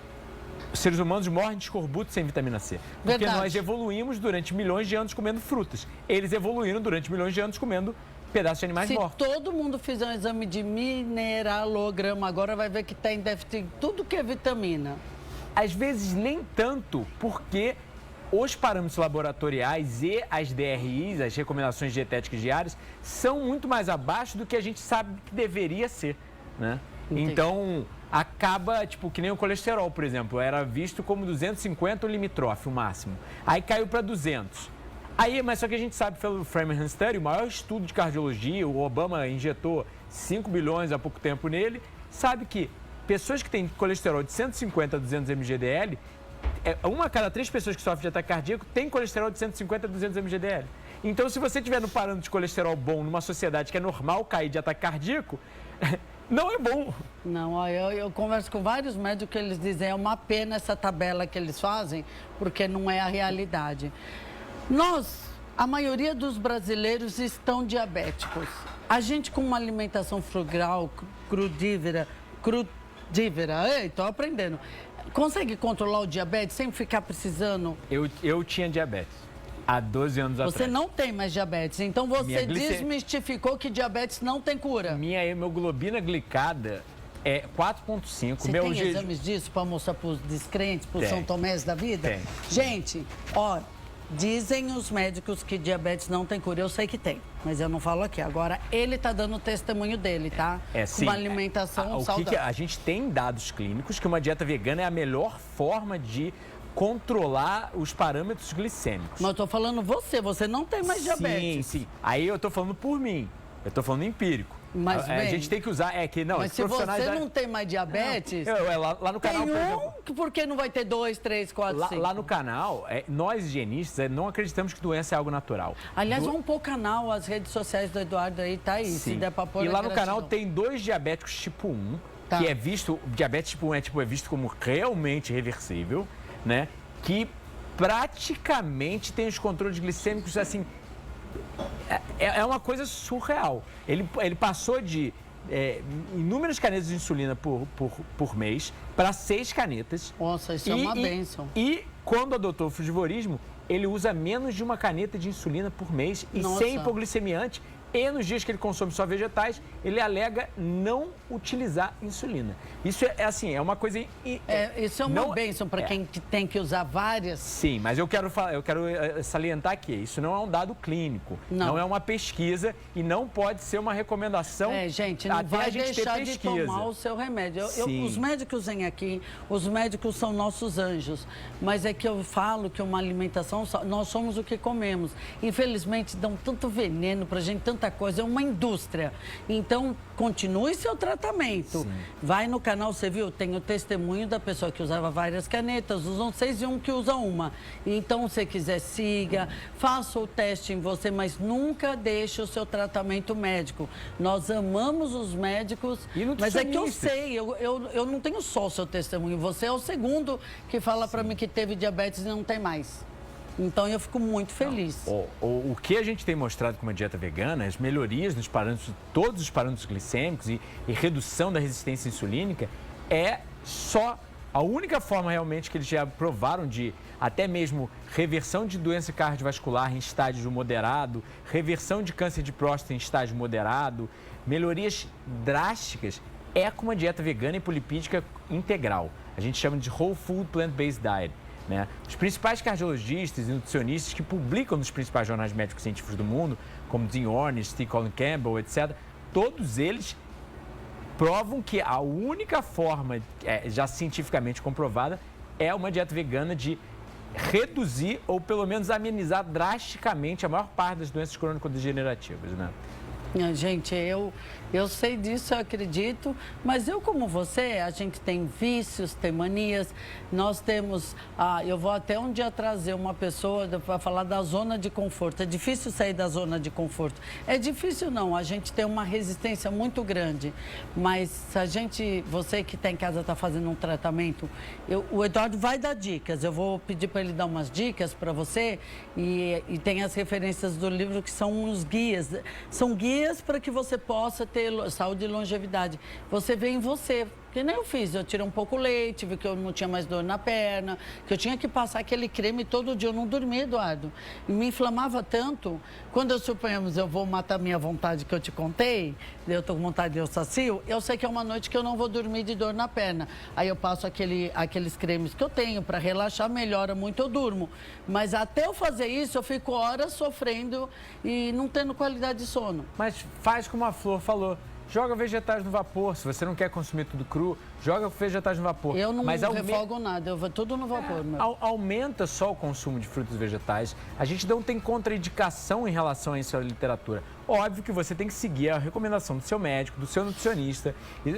[SPEAKER 3] Os seres humanos morrem de escorbuto sem vitamina C. Porque nós evoluímos durante milhões de anos comendo frutas. Eles evoluíram durante milhões de anos comendo pedaços de animais mortos.
[SPEAKER 1] Se todo mundo fizer um exame de mineralograma agora, vai ver que tem déficit em tudo que é vitamina.
[SPEAKER 3] Às vezes nem tanto, porque os parâmetros laboratoriais e as DRIs, as recomendações dietéticas diárias, são muito mais abaixo do que a gente sabe que deveria ser, né?
[SPEAKER 1] Entendi.
[SPEAKER 3] Então, acaba, que nem o colesterol, por exemplo, era visto como 250 o limítrofe, o máximo. Aí caiu para 200. Mas só que a gente sabe pelo Framingham Study, o maior estudo de cardiologia, o Obama injetou 5 bilhões há pouco tempo nele, sabe que pessoas que têm colesterol de 150 a 200 mg/dl, uma a cada 3 pessoas que sofrem de ataque cardíaco tem colesterol de 150 a 200 mg/dl. Então, se você tiver no parâmetro de colesterol bom numa sociedade que é normal cair de ataque cardíaco, não é bom.
[SPEAKER 1] Não, eu converso com vários médicos que eles dizem é uma pena essa tabela que eles fazem, porque não é a realidade. A maioria dos brasileiros estão diabéticos. A gente com uma alimentação frugal, crudívera, estou aprendendo. Consegue controlar o diabetes sem ficar precisando?
[SPEAKER 3] Eu tinha diabetes há 12 anos atrás.
[SPEAKER 1] Você não tem mais diabetes, então você desmistificou que diabetes não tem cura.
[SPEAKER 3] Minha hemoglobina glicada é 4,5.
[SPEAKER 1] Você tem exames disso para mostrar para os descrentes, para os São Tomés da vida?
[SPEAKER 3] Tem.
[SPEAKER 1] Gente, dizem os médicos que diabetes não tem cura. Eu sei que tem, mas eu não falo aqui. Agora, ele está dando o testemunho dele, tá?
[SPEAKER 3] Sim.
[SPEAKER 1] Uma alimentação saudável.
[SPEAKER 3] A gente tem dados clínicos que uma dieta vegana é a melhor forma de controlar os parâmetros glicêmicos.
[SPEAKER 1] Mas eu estou falando você não tem mais diabetes.
[SPEAKER 3] Sim. Aí eu estou falando por mim, eu estou falando empírico.
[SPEAKER 1] Mas,
[SPEAKER 3] a gente tem que usar,
[SPEAKER 1] mas se você não tem mais diabetes...
[SPEAKER 3] Lá no canal,
[SPEAKER 1] tem por que não vai ter 2, 3, 4, 5?
[SPEAKER 3] Lá no canal, nós higienistas não acreditamos que doença é algo natural.
[SPEAKER 1] Aliás, vamos pôr o canal, as redes sociais do Eduardo aí, tá aí, se der pra pôr.
[SPEAKER 3] E lá no canal tem 2 diabéticos tipo 1, que é visto, diabetes tipo 1 é visto como realmente reversível, né? Que praticamente tem os controles glicêmicos, assim, é uma coisa surreal. Ele passou de inúmeras canetas de insulina por mês para 6 canetas.
[SPEAKER 1] Nossa, isso é uma bênção.
[SPEAKER 3] E quando adotou o frugivorismo, ele usa menos de uma caneta de insulina por mês e sem hipoglicemiante e nos dias que ele consome só vegetais, ele alega não utilizar insulina. Isso é uma coisa...
[SPEAKER 1] Isso é uma bênção para quem tem que usar várias.
[SPEAKER 3] Sim, mas eu quero salientar aqui, isso não é um dado clínico, não é uma pesquisa e não pode ser uma recomendação.
[SPEAKER 1] Gente, não vai deixar de tomar o seu remédio. Os médicos vêm aqui, os médicos são nossos anjos, mas é que eu falo que uma alimentação, nós somos o que comemos. Infelizmente, dão tanto veneno pra gente, tanta coisa, é uma indústria. Então, continue seu tratamento. Sim. Vai no canal, você viu? Tem o testemunho da pessoa que usava várias canetas, usam 6 e um que usa uma. Então, se quiser, siga, faça o teste em você, mas nunca deixe o seu tratamento médico. Nós amamos os médicos, mas é que eu sei, eu não tenho só o seu testemunho. Você é o segundo que fala para mim que teve diabetes e não tem mais. Então, eu fico muito feliz.
[SPEAKER 3] O que a gente tem mostrado com uma dieta vegana, as melhorias nos parâmetros, todos os parâmetros glicêmicos e redução da resistência insulínica, é só a única forma realmente que eles já provaram de até mesmo reversão de doença cardiovascular em estágio moderado, reversão de câncer de próstata em estágio moderado, melhorias drásticas, é com uma dieta vegana e polipídica integral. A gente chama de Whole Food Plant-Based Diet. Né? Os principais cardiologistas e nutricionistas que publicam nos principais jornais médicos científicos do mundo, como Dean Ornish, T. Colin Campbell, etc., todos eles provam que a única forma, já cientificamente comprovada, é uma dieta vegana de reduzir ou pelo menos amenizar drasticamente a maior parte das doenças crônico-degenerativas, né?
[SPEAKER 1] Gente, eu sei disso, eu acredito, mas eu como você, a gente tem vícios, tem manias, nós temos, eu vou até um dia trazer uma pessoa para falar da zona de conforto, é difícil sair da zona de conforto, é difícil não, a gente tem uma resistência muito grande, mas se você que está em casa está fazendo um tratamento, o Eduardo vai dar dicas, eu vou pedir para ele dar umas dicas para você e tem as referências do livro que são uns guias, são guias para que você possa ter saúde e longevidade. Você vê em você, que nem eu fiz, eu tirei um pouco o leite, vi que eu não tinha mais dor na perna, que eu tinha que passar aquele creme todo dia, eu não dormia, Eduardo. E me inflamava tanto, quando eu suponhamos, eu vou matar minha vontade que eu te contei, eu tô com vontade de eu sacio, eu sei que é uma noite que eu não vou dormir de dor na perna. Aí eu passo aqueles cremes que eu tenho para relaxar, melhora muito, eu durmo. Mas até eu fazer isso, eu fico horas sofrendo e não tendo qualidade de sono.
[SPEAKER 3] Mas faz como a Flor falou. Joga vegetais no vapor. Se você não quer consumir tudo cru, joga vegetais no vapor.
[SPEAKER 1] Eu não refogo nada, eu vou tudo no vapor.
[SPEAKER 3] Aumenta só o consumo de frutos e vegetais. A gente não tem contraindicação em relação a isso na literatura. Óbvio que você tem que seguir a recomendação do seu médico, do seu nutricionista.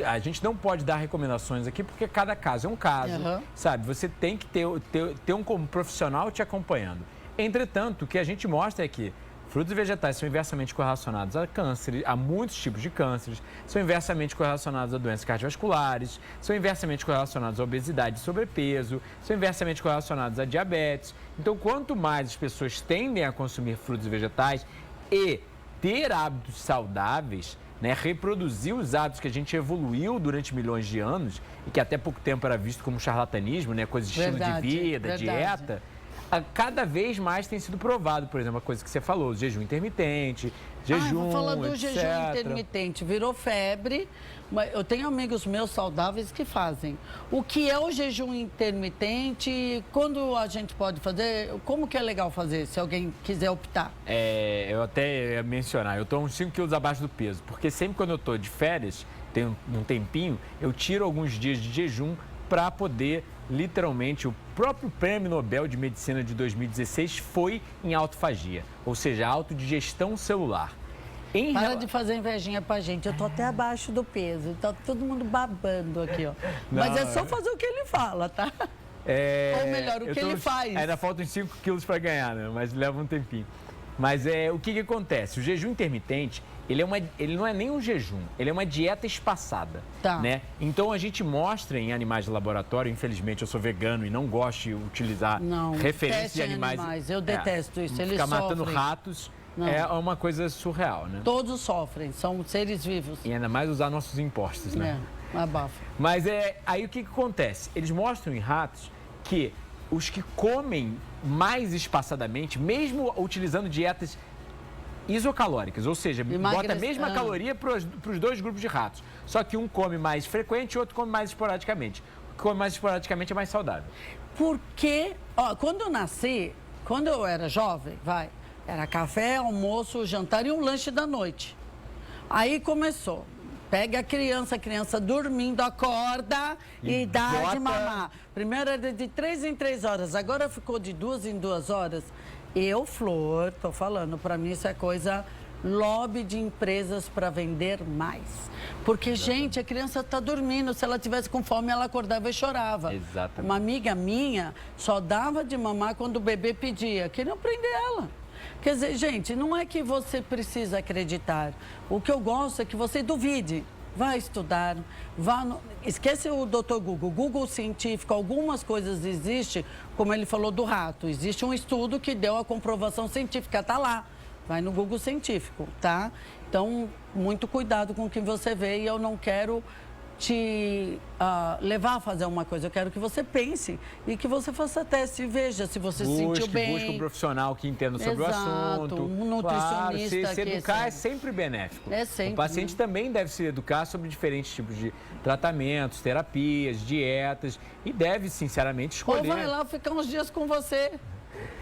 [SPEAKER 3] A gente não pode dar recomendações aqui porque cada caso é um caso, sabe? Você tem que ter um profissional te acompanhando. Entretanto, o que a gente mostra é que frutos e vegetais são inversamente correlacionados a câncer, a muitos tipos de cânceres, são inversamente correlacionados a doenças cardiovasculares, são inversamente correlacionados à obesidade e sobrepeso, são inversamente correlacionados a diabetes. Então, quanto mais as pessoas tendem a consumir frutos e vegetais e ter hábitos saudáveis, né, reproduzir os hábitos que a gente evoluiu durante milhões de anos e que até pouco tempo era visto como charlatanismo, né, coisa de estilo de vida, dieta, cada vez mais tem sido provado, por exemplo, a coisa que você falou, jejum intermitente,
[SPEAKER 1] vou falar do jejum intermitente, virou febre, mas eu tenho amigos meus saudáveis que fazem. O que é o jejum intermitente? Quando a gente pode fazer? Como que é legal fazer, se alguém quiser optar?
[SPEAKER 3] Eu até ia mencionar, eu estou uns 5 quilos abaixo do peso, porque sempre quando eu estou de férias, tem um tempinho, eu tiro alguns dias de jejum para poder, literalmente, o próprio Prêmio Nobel de Medicina de 2016 foi em autofagia, ou seja, autodigestão celular.
[SPEAKER 1] Para de fazer invejinha pra gente, eu tô até abaixo do peso, tá todo mundo babando aqui, ó. Mas é só fazer o que ele fala, tá? Ou melhor, o que ele faz.
[SPEAKER 3] Ainda faltam 5 quilos para ganhar, né? Mas leva um tempinho. Mas o que acontece? O jejum intermitente, ele não é nem um jejum, ele é uma dieta espaçada, né? Então, a gente mostra em animais de laboratório, infelizmente eu sou vegano e não gosto de utilizar referências de animais.
[SPEAKER 1] Eu detesto isso, eles
[SPEAKER 3] ficar
[SPEAKER 1] sofrem.
[SPEAKER 3] matando ratos é uma coisa surreal, né?
[SPEAKER 1] Todos sofrem, são seres vivos.
[SPEAKER 3] E ainda mais usar nossos impostos, né?
[SPEAKER 1] Abafa.
[SPEAKER 3] Mas aí o que acontece? Eles mostram em ratos que os que comem mais espaçadamente, mesmo utilizando dietas isocalóricas, ou seja, bota a mesma caloria para os dois grupos de ratos. Só que um come mais frequente e o outro come mais esporadicamente. O que come mais esporadicamente é mais saudável.
[SPEAKER 1] Porque, quando eu nasci, quando eu era jovem, era café, almoço, jantar e um lanche da noite. Aí começou. Pega a criança dormindo, acorda e dá de mamar. Primeiro era de 3 em 3 horas, agora ficou de 2 em 2 horas. Eu, Flor, tô falando, para mim isso é coisa lobby de empresas para vender mais. Porque, gente, a criança tá dormindo, se ela tivesse com fome, ela acordava e chorava.
[SPEAKER 3] Exatamente.
[SPEAKER 1] Uma amiga minha só dava de mamar quando o bebê pedia, queriam prender ela. Quer dizer, gente, não é que você precisa acreditar. O que eu gosto é que você duvide. Vá estudar, esquece o Dr. Google. Google científico, algumas coisas existem, como ele falou do rato. Existe um estudo que deu a comprovação científica, tá lá. Vai no Google científico, tá? Então, muito cuidado com o que você vê e eu não quero te levar a fazer uma coisa. Eu quero que você pense e que você faça teste e veja se você se sentiu bem.
[SPEAKER 3] Busque um profissional que entenda sobre o assunto.
[SPEAKER 1] Um nutricionista.
[SPEAKER 3] Claro, se educar é sempre benéfico.
[SPEAKER 1] É sempre.
[SPEAKER 3] O paciente também deve se educar sobre diferentes tipos de tratamentos, terapias, dietas e deve, sinceramente, escolher.
[SPEAKER 1] Ou vai lá ficar uns dias com você.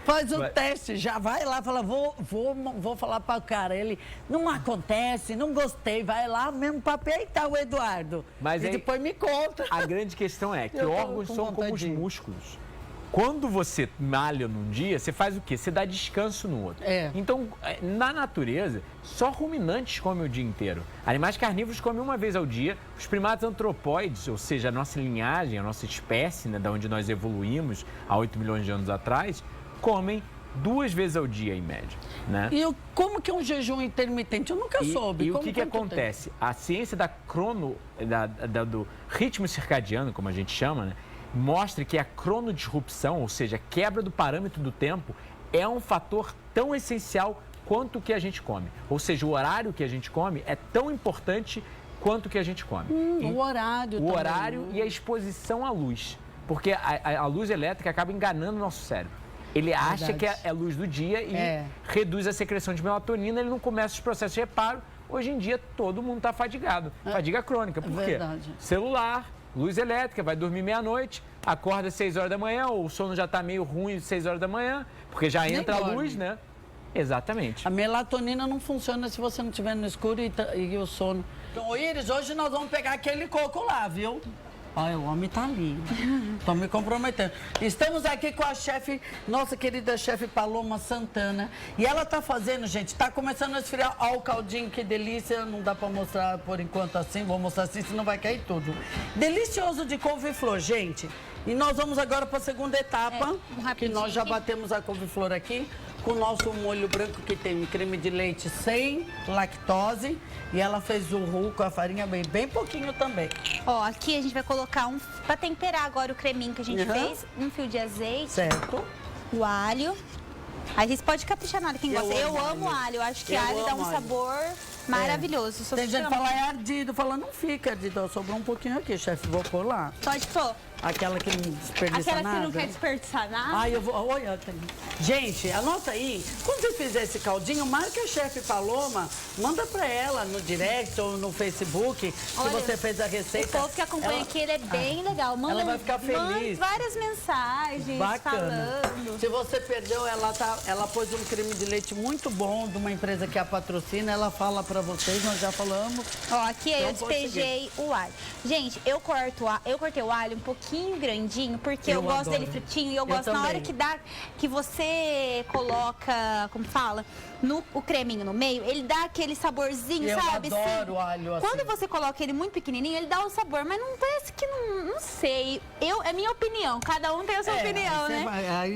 [SPEAKER 1] Faz o teste, já vai lá, fala, vou falar para o cara. Ele, não acontece, não gostei, vai lá mesmo para peitar o Eduardo.
[SPEAKER 3] Mas
[SPEAKER 1] e depois me conta.
[SPEAKER 3] A grande questão é que órgãos são como os músculos. Quando você malha num dia, você faz o quê? Você dá descanso no outro. Então, na natureza, só ruminantes comem o dia inteiro. Animais carnívoros comem uma vez ao dia. Os primatas antropóides, ou seja, a nossa linhagem, a nossa espécie, né, da onde nós evoluímos há 8 milhões de anos atrás, comem 2 vezes ao dia, em média. Né?
[SPEAKER 1] E como que é um jejum intermitente? Eu nunca soube.
[SPEAKER 3] E o que acontece? A ciência do ritmo circadiano, como a gente chama, né, mostra que a cronodisrupção, ou seja, a quebra do parâmetro do tempo, é um fator tão essencial quanto o que a gente come. Ou seja, o horário que a gente come é tão importante quanto o que a gente come.
[SPEAKER 1] O horário também.
[SPEAKER 3] O horário e a exposição à luz. Porque a luz elétrica acaba enganando o nosso cérebro. Ele acha que é luz do dia e reduz a secreção de melatonina, ele não começa os processos de reparo. Hoje em dia, todo mundo está fadigado. Fadiga crônica. Por quê? Celular, luz elétrica, vai dormir meia-noite, acorda às 6 horas da manhã, ou o sono já está meio ruim às 6 horas da manhã, porque já entra a luz, né? Exatamente.
[SPEAKER 1] A melatonina não funciona se você não estiver no escuro e o sono. Então, Iris, hoje nós vamos pegar aquele coco lá, viu? Olha, o homem tá ali. Estão me comprometendo. Estamos aqui com a chefe, nossa querida chefe Paloma Santana. E ela tá fazendo, gente, tá começando a esfriar. Olha o caldinho, que delícia. Não dá para mostrar por enquanto assim. Vou mostrar assim, senão vai cair tudo. Delicioso de couve-flor, gente. E nós vamos agora para a segunda etapa, que nós já batemos a couve-flor aqui, com o nosso molho branco que tem creme de leite sem lactose. E ela fez o roux com a farinha bem pouquinho também.
[SPEAKER 2] Ó, aqui a gente vai colocar para temperar agora o creminho que a gente fez, um fio de azeite.
[SPEAKER 1] Certo.
[SPEAKER 2] O alho. Aí vocês podem caprichar na hora, quem gosta. Eu amo alho, eu acho que alho dá um sabor maravilhoso.
[SPEAKER 1] Tem gente que fala, é ardido, fala, não fica ardido. Sobrou um pouquinho aqui, chefe, vou pôr lá.
[SPEAKER 2] Pode pôr.
[SPEAKER 1] Aquela que não desperdiça nada.
[SPEAKER 2] Aquela que não quer desperdiçar nada.
[SPEAKER 1] Ai, eu vou... Olha, gente, anota aí. Quando você fizer esse caldinho, marca a chefe Paloma, manda pra ela no direct ou no Facebook que você fez a receita.
[SPEAKER 2] O povo que acompanha aqui, ele é bem legal. Manda,
[SPEAKER 1] ela vai ficar feliz.
[SPEAKER 2] Várias mensagens falando.
[SPEAKER 1] Se você perdeu, ela pôs um creme de leite muito bom de uma empresa que a patrocina. Ela fala pra vocês, nós já falamos.
[SPEAKER 2] Ó, aqui então, eu despejei o alho. Gente, eu cortei o alho um pouquinho grandinho, porque eu gosto dele fritinho e eu gosto também. Na hora que você coloca, como fala, o creminho no meio, ele dá aquele saborzinho, sabe?
[SPEAKER 1] Eu adoro alho assim.
[SPEAKER 2] Quando você coloca ele muito pequenininho, ele dá um sabor, mas não parece que não sei. É minha opinião, cada um tem a sua opinião, né?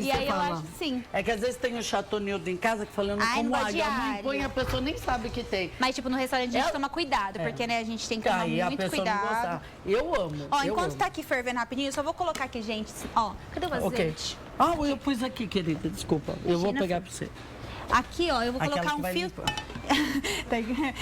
[SPEAKER 2] E aí eu acho sim.
[SPEAKER 1] É que às vezes tem o Chateauneuf em casa que falando como alho. A mãe põe, a pessoa nem sabe que tem.
[SPEAKER 2] Mas tipo, no restaurante a gente toma cuidado, porque né, a gente tem que tomar muito cuidado.
[SPEAKER 1] Eu amo.
[SPEAKER 2] Ó, enquanto tá aqui fervendo rapidinho, eu só vou colocar aqui, gente, ó, cadê o azeite?
[SPEAKER 1] Eu pus aqui, querida, desculpa. Eu vou pegar pra você.
[SPEAKER 2] Aqui, ó, eu vou colocar um fio...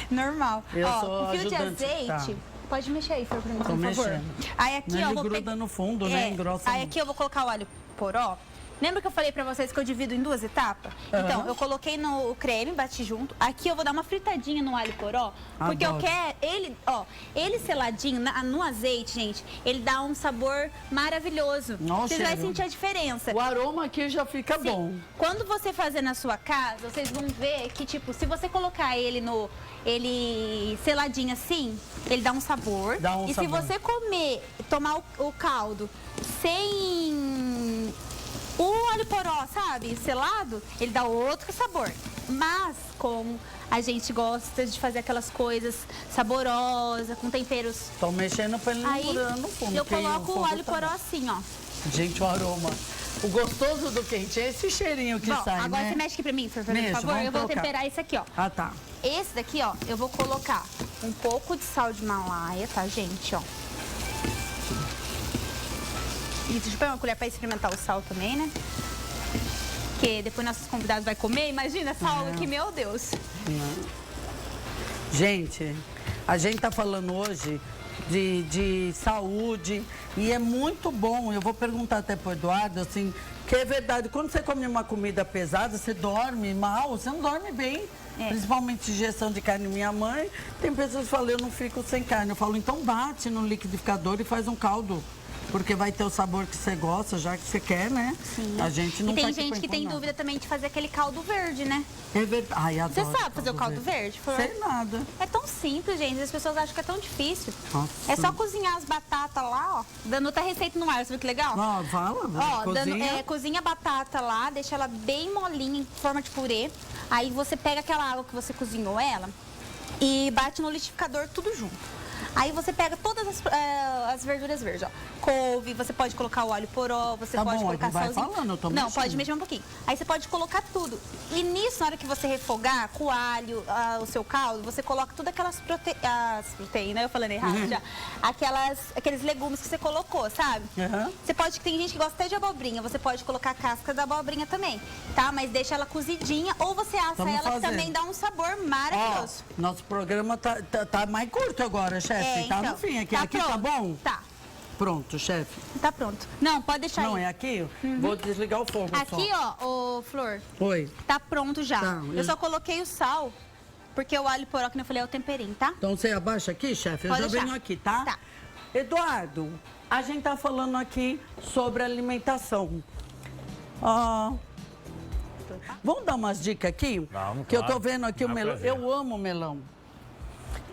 [SPEAKER 2] Normal. Ó, um fio de azeite. Pode mexer aí, por favor.
[SPEAKER 1] Tô mexendo.
[SPEAKER 2] Aí aqui, ó,
[SPEAKER 1] gruda no fundo, né? Engrossa.
[SPEAKER 2] Aí aqui eu vou colocar o alho poró. Lembra que eu falei pra vocês que eu divido em 2 etapas? Então, eu coloquei no creme, bati junto. Aqui eu vou dar uma fritadinha no alho poró, porque eu quero ele, ó, ele seladinho no azeite, gente, ele dá um sabor maravilhoso.
[SPEAKER 1] Nossa,
[SPEAKER 2] vocês vão sentir a diferença.
[SPEAKER 1] O aroma aqui já fica bom.
[SPEAKER 2] Quando você fazer na sua casa, vocês vão ver que, tipo, se você colocar ele seladinho assim, ele dá um sabor. E se você comer, tomar o caldo sem o alho poró, sabe, selado, ele dá outro sabor. Mas como a gente gosta de fazer aquelas coisas saborosas, com temperos...
[SPEAKER 1] Tô mexendo pra ele não durar no fundo.
[SPEAKER 2] Eu coloco o alho poró assim, ó.
[SPEAKER 1] Gente, o aroma. O gostoso do quente é esse cheirinho que sai,
[SPEAKER 2] agora
[SPEAKER 1] né?
[SPEAKER 2] você mexe aqui pra mim, por favor. Eu vou temperar esse aqui, ó.
[SPEAKER 1] Ah, tá.
[SPEAKER 2] Esse daqui, ó, eu vou colocar um pouco de sal de Himalaia, tá, gente, ó. E deixa eu pegar uma colher pra experimentar o sal também, né? Porque depois nossos convidados vão comer, imagina sal aqui, meu Deus.
[SPEAKER 1] Gente, a gente tá falando hoje de saúde e é muito bom. Eu vou perguntar até pro Eduardo, assim, que é verdade, quando você come uma comida pesada, você dorme mal, você não dorme bem. Principalmente digestão de carne. Minha mãe, tem pessoas que falam, eu não fico sem carne. Eu falo, então bate no liquidificador e faz um caldo. Porque vai ter o sabor que você gosta, já que você quer, né?
[SPEAKER 2] Sim.
[SPEAKER 1] A gente não
[SPEAKER 2] E tem gente que tem dúvida também de fazer aquele caldo verde, né?
[SPEAKER 1] É verdade. Ai, adoro.
[SPEAKER 2] Você sabe fazer o caldo verde?
[SPEAKER 1] Sei nada.
[SPEAKER 2] É tão simples, gente. As pessoas acham que é tão difícil.
[SPEAKER 1] Nossa.
[SPEAKER 2] É só cozinhar as batatas lá, ó. Dando outra receita no ar, você viu que legal?
[SPEAKER 1] Ó, fala.
[SPEAKER 2] Ó,
[SPEAKER 1] cozinha.
[SPEAKER 2] Cozinha a batata lá, deixa ela bem molinha, em forma de purê. Aí você pega aquela água que você cozinhou ela e bate no liquidificador tudo junto. Aí você pega todas as verduras verdes, ó. Couve, você pode colocar o alho poró, você pode colocar
[SPEAKER 1] vai
[SPEAKER 2] salzinho.
[SPEAKER 1] falando, eu tô
[SPEAKER 2] Não,
[SPEAKER 1] mexendo.
[SPEAKER 2] pode mexer um pouquinho. Aí você pode colocar tudo. E nisso, na hora que você refogar com o alho, o seu caldo, você coloca todas aquelas proteínas, eu falando errado já. Aqueles legumes que você colocou, sabe? Você pode, tem gente que gosta até de abobrinha, você pode colocar a casca da abobrinha também, tá? Mas deixa ela cozidinha ou você assa ela, que também dá um sabor maravilhoso.
[SPEAKER 1] Ó, nosso programa tá mais curto agora, chefe. Tá
[SPEAKER 2] então,
[SPEAKER 1] no fim aqui.
[SPEAKER 2] Tá
[SPEAKER 1] aqui
[SPEAKER 2] pronto.
[SPEAKER 1] tá bom?
[SPEAKER 2] Tá.
[SPEAKER 1] Pronto, chefe.
[SPEAKER 2] Tá pronto. Não, pode deixar
[SPEAKER 1] Não,
[SPEAKER 2] aí.
[SPEAKER 1] é aqui? Vou desligar o fogo
[SPEAKER 2] Aqui,
[SPEAKER 1] só.
[SPEAKER 2] ó, ô Flor.
[SPEAKER 1] Oi.
[SPEAKER 2] Tá pronto já.
[SPEAKER 1] Tá,
[SPEAKER 2] eu só coloquei o sal, porque o alho poró, que eu falei, é o temperinho, tá?
[SPEAKER 1] Então você abaixa aqui, chefe? Eu
[SPEAKER 2] Pode
[SPEAKER 1] já
[SPEAKER 2] deixar.
[SPEAKER 1] venho aqui, tá?
[SPEAKER 2] Tá.
[SPEAKER 1] Eduardo, a gente tá falando aqui sobre alimentação. Ó. Vamos dar umas dicas aqui?
[SPEAKER 3] Vamos,
[SPEAKER 1] que
[SPEAKER 3] claro.
[SPEAKER 1] eu tô vendo aqui o melão.
[SPEAKER 3] Prazer.
[SPEAKER 1] Eu amo melão.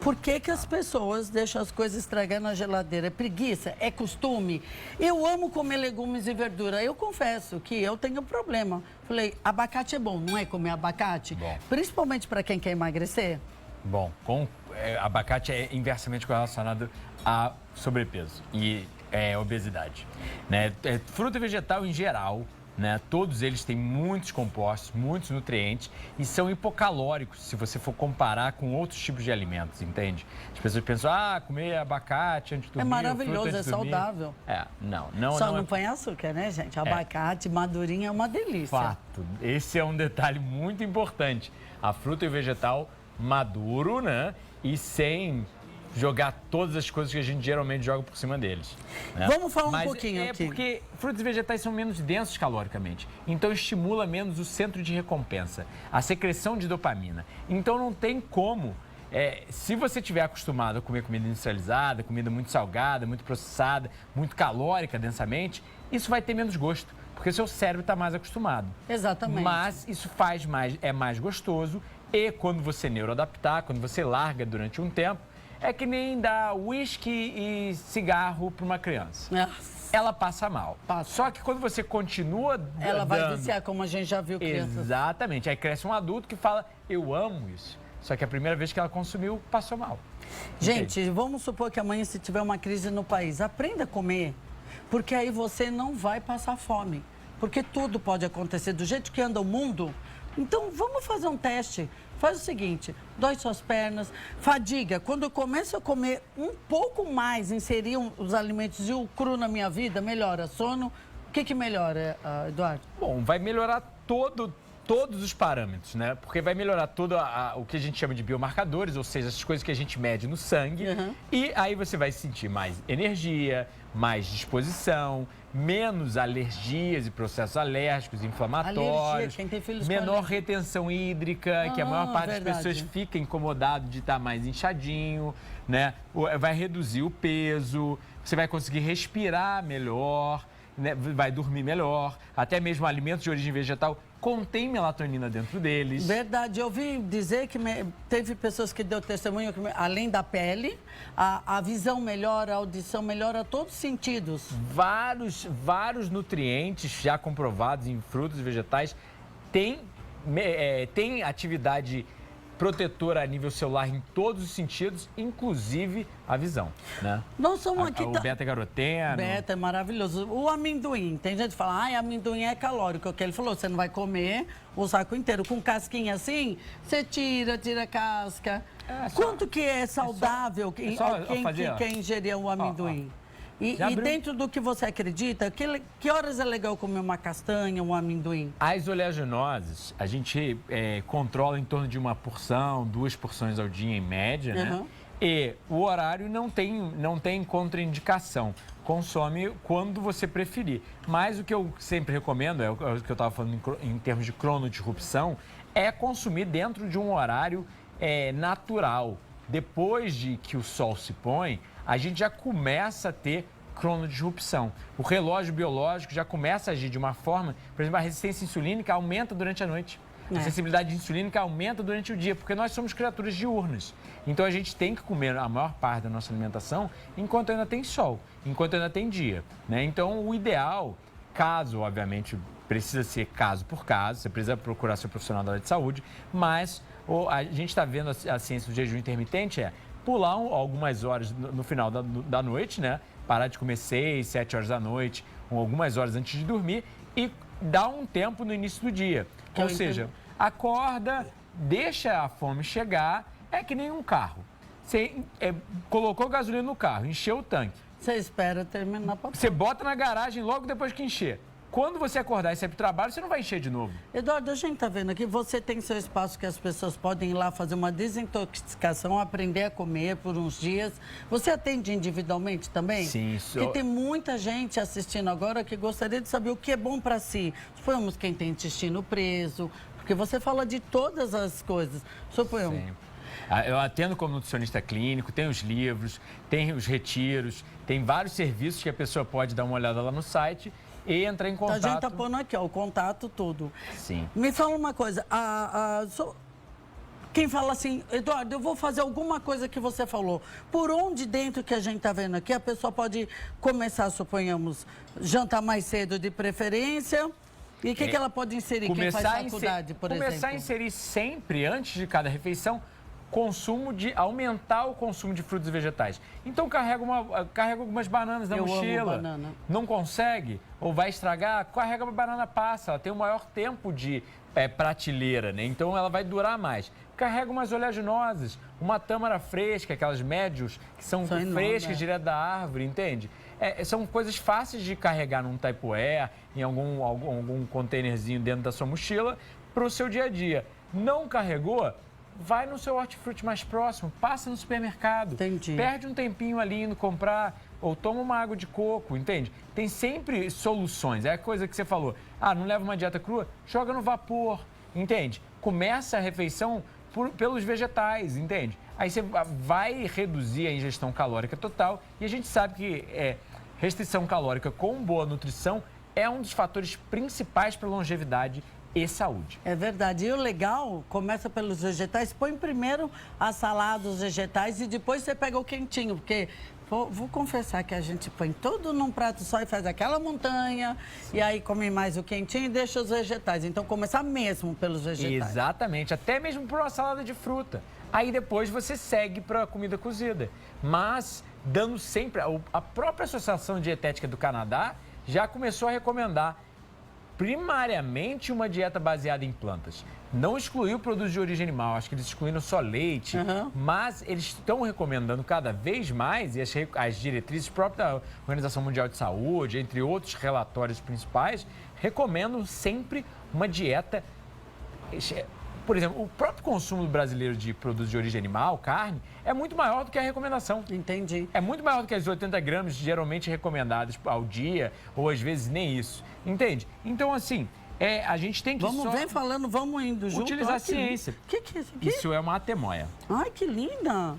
[SPEAKER 1] Por que as pessoas deixam as coisas estragar na geladeira? É preguiça? É costume? Eu amo comer legumes e verdura. Eu confesso que eu tenho problema. Falei, abacate é bom, não é comer abacate?
[SPEAKER 3] Bom.
[SPEAKER 1] Principalmente para quem quer emagrecer.
[SPEAKER 3] Bom, abacate é inversamente correlacionado a sobrepeso e obesidade. Né? Fruta e vegetal em geral, né? Todos eles têm muitos compostos, muitos nutrientes e são hipocalóricos se você for comparar com outros tipos de alimentos, entende? As pessoas pensam, comer abacate antes de dormir.
[SPEAKER 1] É maravilhoso,
[SPEAKER 3] fruta antes de dormir.
[SPEAKER 1] saudável.
[SPEAKER 3] Não.
[SPEAKER 1] Só não põe açúcar, né, gente? Abacate, madurinho é uma delícia.
[SPEAKER 3] Fato. Esse é um detalhe muito importante. A fruta e o vegetal maduro, né? E sem jogar todas as coisas que a gente geralmente joga por cima deles. Né?
[SPEAKER 1] Vamos falar um pouquinho
[SPEAKER 3] aqui. Porque frutas e vegetais são menos densos caloricamente. Então estimula menos o centro de recompensa, a secreção de dopamina. Então não tem como... se você estiver acostumado a comer comida industrializada, comida muito salgada, muito processada, muito calórica densamente, isso vai ter menos gosto, porque o seu cérebro está mais acostumado.
[SPEAKER 1] Exatamente.
[SPEAKER 3] Mas isso é mais gostoso e quando você neuroadaptar, quando você larga durante um tempo, é que nem dar uísque e cigarro para uma criança. Ela passa mal. Só que quando você continua
[SPEAKER 1] ela vai viciar, como a gente já viu crianças.
[SPEAKER 3] Exatamente. Aí cresce um adulto que fala, eu amo isso. Só que a primeira vez que ela consumiu, passou mal.
[SPEAKER 1] Gente, vamos supor que amanhã, se tiver uma crise no país, aprenda a comer, porque aí você não vai passar fome. Porque tudo pode acontecer do jeito que anda o mundo. Então, vamos fazer um teste. Faz o seguinte, dói suas pernas, fadiga. Quando eu começo a comer um pouco mais, inserir os alimentos e o cru na minha vida, melhora sono. O que melhora, Eduardo?
[SPEAKER 3] Bom, vai melhorar todos os parâmetros, né? Porque vai melhorar todo o que a gente chama de biomarcadores, ou seja, as coisas que a gente mede no sangue. E aí você vai sentir mais energia, mais disposição, menos alergias e processos alérgicos, inflamatórios,
[SPEAKER 1] quem tem filhos
[SPEAKER 3] menor retenção hídrica, que a maior parte das
[SPEAKER 1] verdade.
[SPEAKER 3] pessoas fica incomodado de estar mais inchadinho, né? Vai reduzir o peso, você vai conseguir respirar melhor, né? Vai dormir melhor, até mesmo alimentos de origem vegetal contém melatonina dentro deles.
[SPEAKER 1] Verdade, eu ouvi dizer que teve pessoas que deu testemunho que, além da pele, a visão melhora, a audição melhora, todos os sentidos.
[SPEAKER 3] Vários nutrientes já comprovados em frutos e vegetais têm atividade protetora a nível celular em todos os sentidos, inclusive a visão, né?
[SPEAKER 1] Nós somos aqui...
[SPEAKER 3] O beta-caroteno.
[SPEAKER 1] Beta é maravilhoso. O amendoim, tem gente que fala, amendoim é calórico, que ele falou, você não vai comer o saco inteiro. Com casquinha assim, você tira a casca. Quanto que é saudável quem ingerir o amendoim? E dentro do que você acredita, que horas é legal comer uma castanha, um amendoim?
[SPEAKER 3] As oleaginosas, a gente controla em torno de uma porção, 2 porções ao dia em média, né? E o horário não tem contraindicação. Consome quando você preferir. Mas o que eu sempre recomendo, é o que eu estava falando em termos de cronodisrupção, é consumir dentro de um horário natural. Depois de que o sol se põe, a gente já começa a ter cronodisrupção. O relógio biológico já começa a agir de uma forma, por exemplo, a resistência insulínica aumenta durante a noite. A sensibilidade insulínica aumenta durante o dia, porque nós somos criaturas diurnas. Então a gente tem que comer a maior parte da nossa alimentação enquanto ainda tem sol, enquanto ainda tem dia, né? Então o ideal, caso, obviamente, precisa ser caso por caso, você precisa procurar seu profissional da área de saúde, mas a gente está vendo a ciência do jejum intermitente pular algumas horas no final da noite, né? Parar de comer 6, 7 horas da noite, ou algumas horas antes de dormir e dar um tempo no início do dia. Ou seja, acorda, deixa a fome chegar, é que nem um carro. Você colocou gasolina no carro, encheu o tanque.
[SPEAKER 1] Você espera terminar para...
[SPEAKER 3] Você bota na garagem logo depois que encher. Quando você acordar e sair para o trabalho, você não vai encher de novo.
[SPEAKER 1] Eduardo, a gente está vendo aqui, você tem seu espaço que as pessoas podem ir lá fazer uma desintoxicação, aprender a comer por uns dias. Você atende individualmente também?
[SPEAKER 3] Sim.
[SPEAKER 1] Porque tem muita gente assistindo agora que gostaria de saber o que é bom para si. Suponhamos quem tem intestino preso, porque você fala de todas as coisas. Suponhamos.
[SPEAKER 3] Sim. Eu atendo como nutricionista clínico, tem os livros, tem os retiros, tem vários serviços que a pessoa pode dar uma olhada lá no site e entrar em contato.
[SPEAKER 1] A gente está pondo aqui, o contato, tudo.
[SPEAKER 3] Sim.
[SPEAKER 1] Me fala uma coisa, quem fala assim, Eduardo, eu vou fazer alguma coisa que você falou, por onde dentro que a gente está vendo aqui, a pessoa pode começar, suponhamos, jantar mais cedo de preferência, e o que ela pode inserir, quem faz faculdade, por exemplo?
[SPEAKER 3] Começar a inserir sempre, antes de cada refeição, aumentar o consumo de frutos e vegetais. Então carrega algumas bananas na mochila.
[SPEAKER 1] Amo banana.
[SPEAKER 3] Não consegue ou vai estragar, carrega uma banana passa, ela tem o maior tempo de prateleira, né? Então ela vai durar mais. Carrega umas oleaginosas, uma tâmara fresca, aquelas médios que são frescas direto da árvore, entende? São coisas fáceis de carregar num Tupperware, em algum containerzinho dentro da sua mochila, para o seu dia a dia. Não carregou? Vai no seu hortifruti mais próximo, passa no supermercado.
[SPEAKER 1] Entendi.
[SPEAKER 3] Perde um tempinho ali indo comprar ou toma uma água de coco, entende? Tem sempre soluções. É a coisa que você falou. Não leva uma dieta crua? Joga no vapor, entende? Começa a refeição pelos vegetais, entende? Aí você vai reduzir a ingestão calórica total e a gente sabe que restrição calórica com boa nutrição é um dos fatores principais para longevidade e saúde.
[SPEAKER 1] É verdade. E o legal, começa pelos vegetais, põe primeiro a salada, os vegetais e depois você pega o quentinho, porque vou confessar que a gente põe tudo num prato só e faz aquela montanha e aí come mais o quentinho e deixa os vegetais. Então, começar mesmo pelos vegetais.
[SPEAKER 3] Exatamente. Até mesmo por uma salada de fruta. Aí depois você segue para a comida cozida. Mas, dando sempre... A própria Associação Dietética do Canadá já começou a recomendar primariamente uma dieta baseada em plantas. Não excluiu produtos de origem animal, acho que eles excluíram só leite, mas eles estão recomendando cada vez mais, e as diretrizes próprias da Organização Mundial de Saúde, entre outros relatórios principais, recomendam sempre uma dieta Por exemplo, o próprio consumo brasileiro de produtos de origem animal, carne, é muito maior do que a recomendação.
[SPEAKER 1] Entendi.
[SPEAKER 3] É muito maior do que as 80 gramas geralmente recomendadas ao dia, ou às vezes nem isso. Entende? Então, assim, a gente tem que
[SPEAKER 1] vem falando, vamos indo junto.
[SPEAKER 3] Utilizar a ciência.
[SPEAKER 1] O que é isso aqui?
[SPEAKER 3] Isso é uma atemoia.
[SPEAKER 1] Ai, que linda.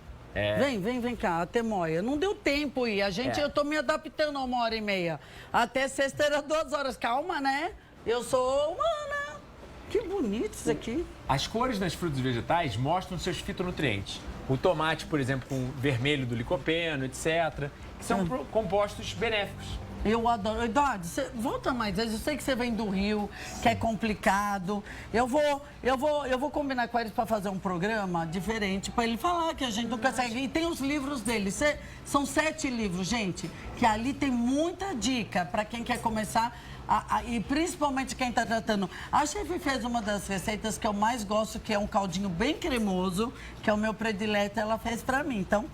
[SPEAKER 1] Vem cá, atemoia. Não deu tempo aí. Eu tô me adaptando a 1h30. Até sexta era 2 horas. Calma, né? Eu sou humana. Que bonito isso aqui.
[SPEAKER 3] As cores das frutas e vegetais mostram seus fitonutrientes. O tomate, por exemplo, com vermelho do licopeno, etc., que são compostos benéficos.
[SPEAKER 1] Eu adoro. Eduardo, volta mais vezes. Eu sei que você vem do Rio, que é complicado. Eu vou combinar com eles para fazer um programa diferente, para ele falar que a gente não consegue. E tem os livros dele. São 7 livros, gente, que ali tem muita dica para quem quer começar. E principalmente quem está tratando. A chefe fez uma das receitas que eu mais gosto, que é um caldinho bem cremoso, que é o meu predileto, ela fez para mim. Então,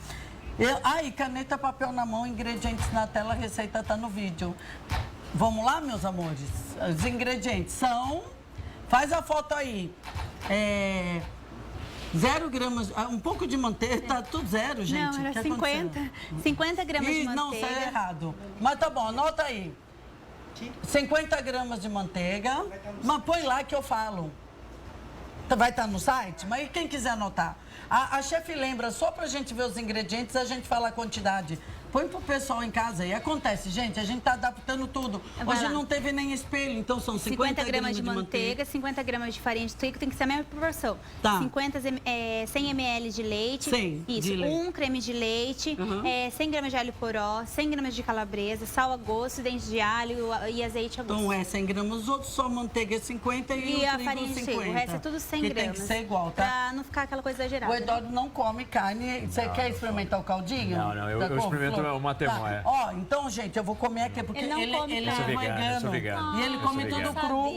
[SPEAKER 1] caneta, papel na mão, ingredientes na tela, a receita está no vídeo. Vamos lá, meus amores? Os ingredientes são... Faz a foto aí. 0 gramas, um pouco de manteiga, tá tudo 0, gente.
[SPEAKER 2] Não, era 50. 50 gramas de manteiga.
[SPEAKER 1] Não, saiu errado. Mas tá bom, anota aí. 50 gramas de manteiga, mas põe lá que eu falo. Vai estar no site? Mas quem quiser anotar. A chefe lembra, só pra gente ver os ingredientes, a gente fala a quantidade. Põe pro pessoal em casa. E acontece, gente, a gente tá adaptando tudo. Hoje não teve nem espelho, então são 50
[SPEAKER 2] gramas de manteiga, 50 gramas de farinha de trigo, tem que ser a mesma proporção.
[SPEAKER 1] Tá.
[SPEAKER 2] 100 ml de leite.
[SPEAKER 1] 100
[SPEAKER 2] isso,
[SPEAKER 1] de leite.
[SPEAKER 2] 1 creme de leite, 100 gramas de alho poró, 100 gramas de calabresa, sal a gosto, dente de alho e azeite a gosto.
[SPEAKER 1] Então 100 gramas, os outros só manteiga 50 e o
[SPEAKER 2] a
[SPEAKER 1] trigo
[SPEAKER 2] farinha de
[SPEAKER 1] 50.
[SPEAKER 2] trigo. O resto é tudo 100
[SPEAKER 1] que
[SPEAKER 2] gramas.
[SPEAKER 1] Tem que ser igual, tá?
[SPEAKER 2] Pra não ficar aquela coisa exagerada.
[SPEAKER 1] O Eduardo não come carne. Você quer experimentar o caldinho?
[SPEAKER 3] Não, eu experimento uma atemoia.
[SPEAKER 1] Ó, então, gente, eu vou comer aqui, porque ele é vegano. E ele come tudo cru.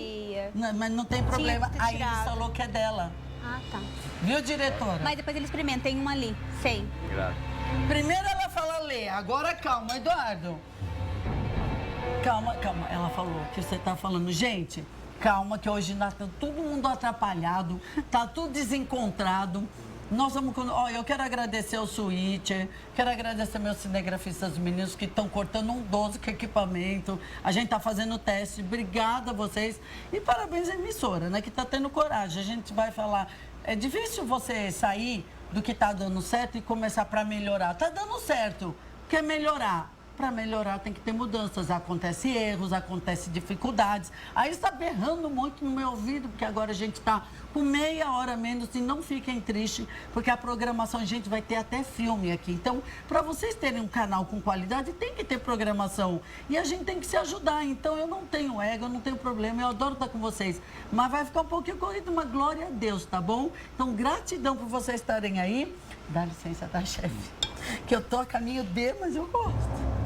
[SPEAKER 1] Mas não tem problema. Aí ele falou que é dela.
[SPEAKER 2] Ah, tá.
[SPEAKER 1] Viu, diretora?
[SPEAKER 2] Mas depois ele experimenta, tem uma ali, 100.
[SPEAKER 1] Primeiro ela fala ler, agora calma, Eduardo. Calma, ela falou que você tá falando. Gente, calma, que hoje tá todo mundo atrapalhado, tá tudo desencontrado. Nós vamos... eu quero agradecer ao Switcher, quero agradecer meus cinegrafistas meninos que estão cortando um 12 com equipamento. A gente está fazendo teste. Obrigada a vocês. E parabéns à emissora, né? Que está tendo coragem. A gente vai falar... É difícil você sair do que está dando certo e começar para melhorar. Está dando certo. Quer melhorar? Para melhorar tem que ter mudanças. Acontece erros, acontece dificuldades. Aí está berrando muito no meu ouvido, porque agora a gente está com meia hora menos e não fiquem tristes, porque a programação a gente vai ter até filme aqui. Então, para vocês terem um canal com qualidade, tem que ter programação. E a gente tem que se ajudar. Então, eu não tenho ego, eu não tenho problema, eu adoro estar com vocês. Mas vai ficar um pouquinho corrido, uma glória a Deus, tá bom? Então, gratidão por vocês estarem aí. Dá licença, tá, chefe? Que eu tô a caminho de, mas eu gosto.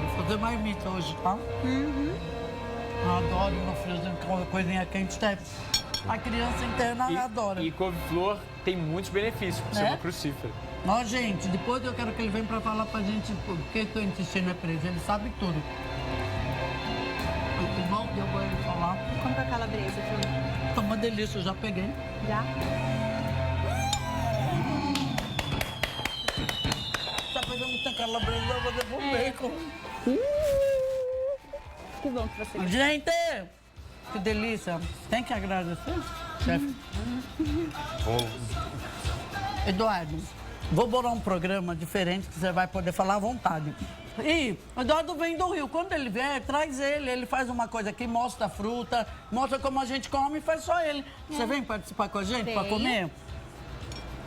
[SPEAKER 1] Vou fazer marmita hoje, tá? Eu adoro meu friozinho com coisinha quente, tá? A criança interna adora.
[SPEAKER 3] E couve-flor tem muitos benefícios, por ser uma crucífera.
[SPEAKER 1] Ó, gente, depois eu quero que ele venha pra falar pra gente por que o intestino é preso. Ele sabe tudo. Não deu pra ele falar.
[SPEAKER 2] Compra calabresa, filho.
[SPEAKER 1] Tá uma delícia, eu já peguei.
[SPEAKER 2] Já?
[SPEAKER 1] Tá pegando muita calabresa, eu vou devolver bacon.
[SPEAKER 2] Que bom que você...
[SPEAKER 1] Gente, que delícia. Tem que agradecer, chefe. Eduardo, vou bolar um programa diferente que você vai poder falar à vontade. E o Eduardo vem do Rio. Quando ele vier, traz ele. Ele faz uma coisa aqui, mostra a fruta, mostra como a gente come e faz só ele. Você vem participar com a gente para comer?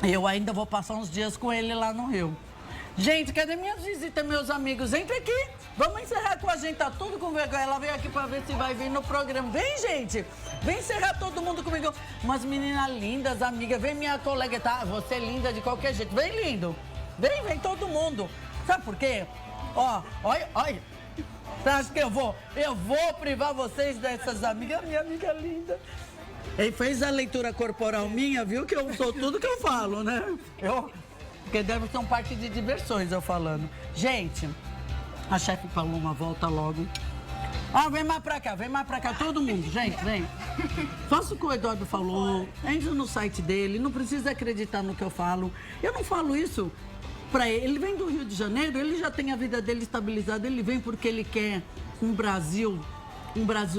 [SPEAKER 1] Eu ainda vou passar uns dias com ele lá no Rio. Gente, cadê minhas visitas, meus amigos? Entra aqui. Vamos encerrar com a gente. Tá tudo com vergonha. Ela veio aqui para ver se vai vir no programa. Vem, gente. Vem encerrar todo mundo comigo. Umas meninas lindas, amigas. Vem minha colega. Tá, você é linda de qualquer jeito. Vem, lindo. Vem todo mundo. Sabe por quê? Ó, olha. Você acha que eu vou privar vocês dessas amigas? Minha amiga linda. Ele fez a leitura corporal minha, viu? Que eu sou tudo que eu falo, né? Porque deve ser um parque de diversões eu falando. Gente, a chefe Paloma volta logo. Vem mais pra cá, todo mundo, gente, vem. Faça o que o Eduardo falou, entre no site dele, não precisa acreditar no que eu falo. Eu não falo isso pra ele. Ele vem do Rio de Janeiro, ele já tem a vida dele estabilizada, ele vem porque ele quer um Brasil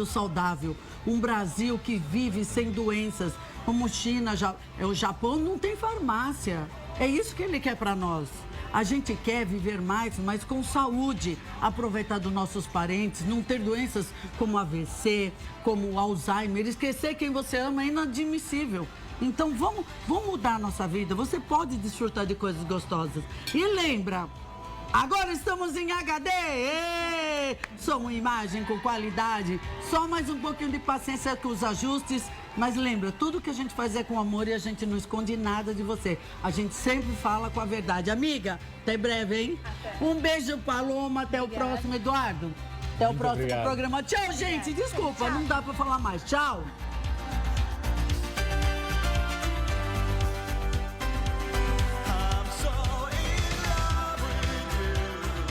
[SPEAKER 1] saudável, um Brasil que vive sem doenças, como China, o Japão não tem farmácia. É isso que ele quer para nós. A gente quer viver mais, mas com saúde, aproveitar dos nossos parentes, não ter doenças como AVC, como Alzheimer, esquecer quem você ama é inadmissível. Então vamos mudar a nossa vida, você pode desfrutar de coisas gostosas. E lembra, agora estamos em HD, som e imagem com qualidade, só mais um pouquinho de paciência com os ajustes. Mas lembra, tudo que a gente faz é com amor e a gente não esconde nada de você. A gente sempre fala com a verdade. Amiga, até breve, hein? Um beijo, Paloma. Até o próximo, Eduardo. Até o próximo programa. Tchau, gente. Desculpa, não dá pra falar mais. Tchau.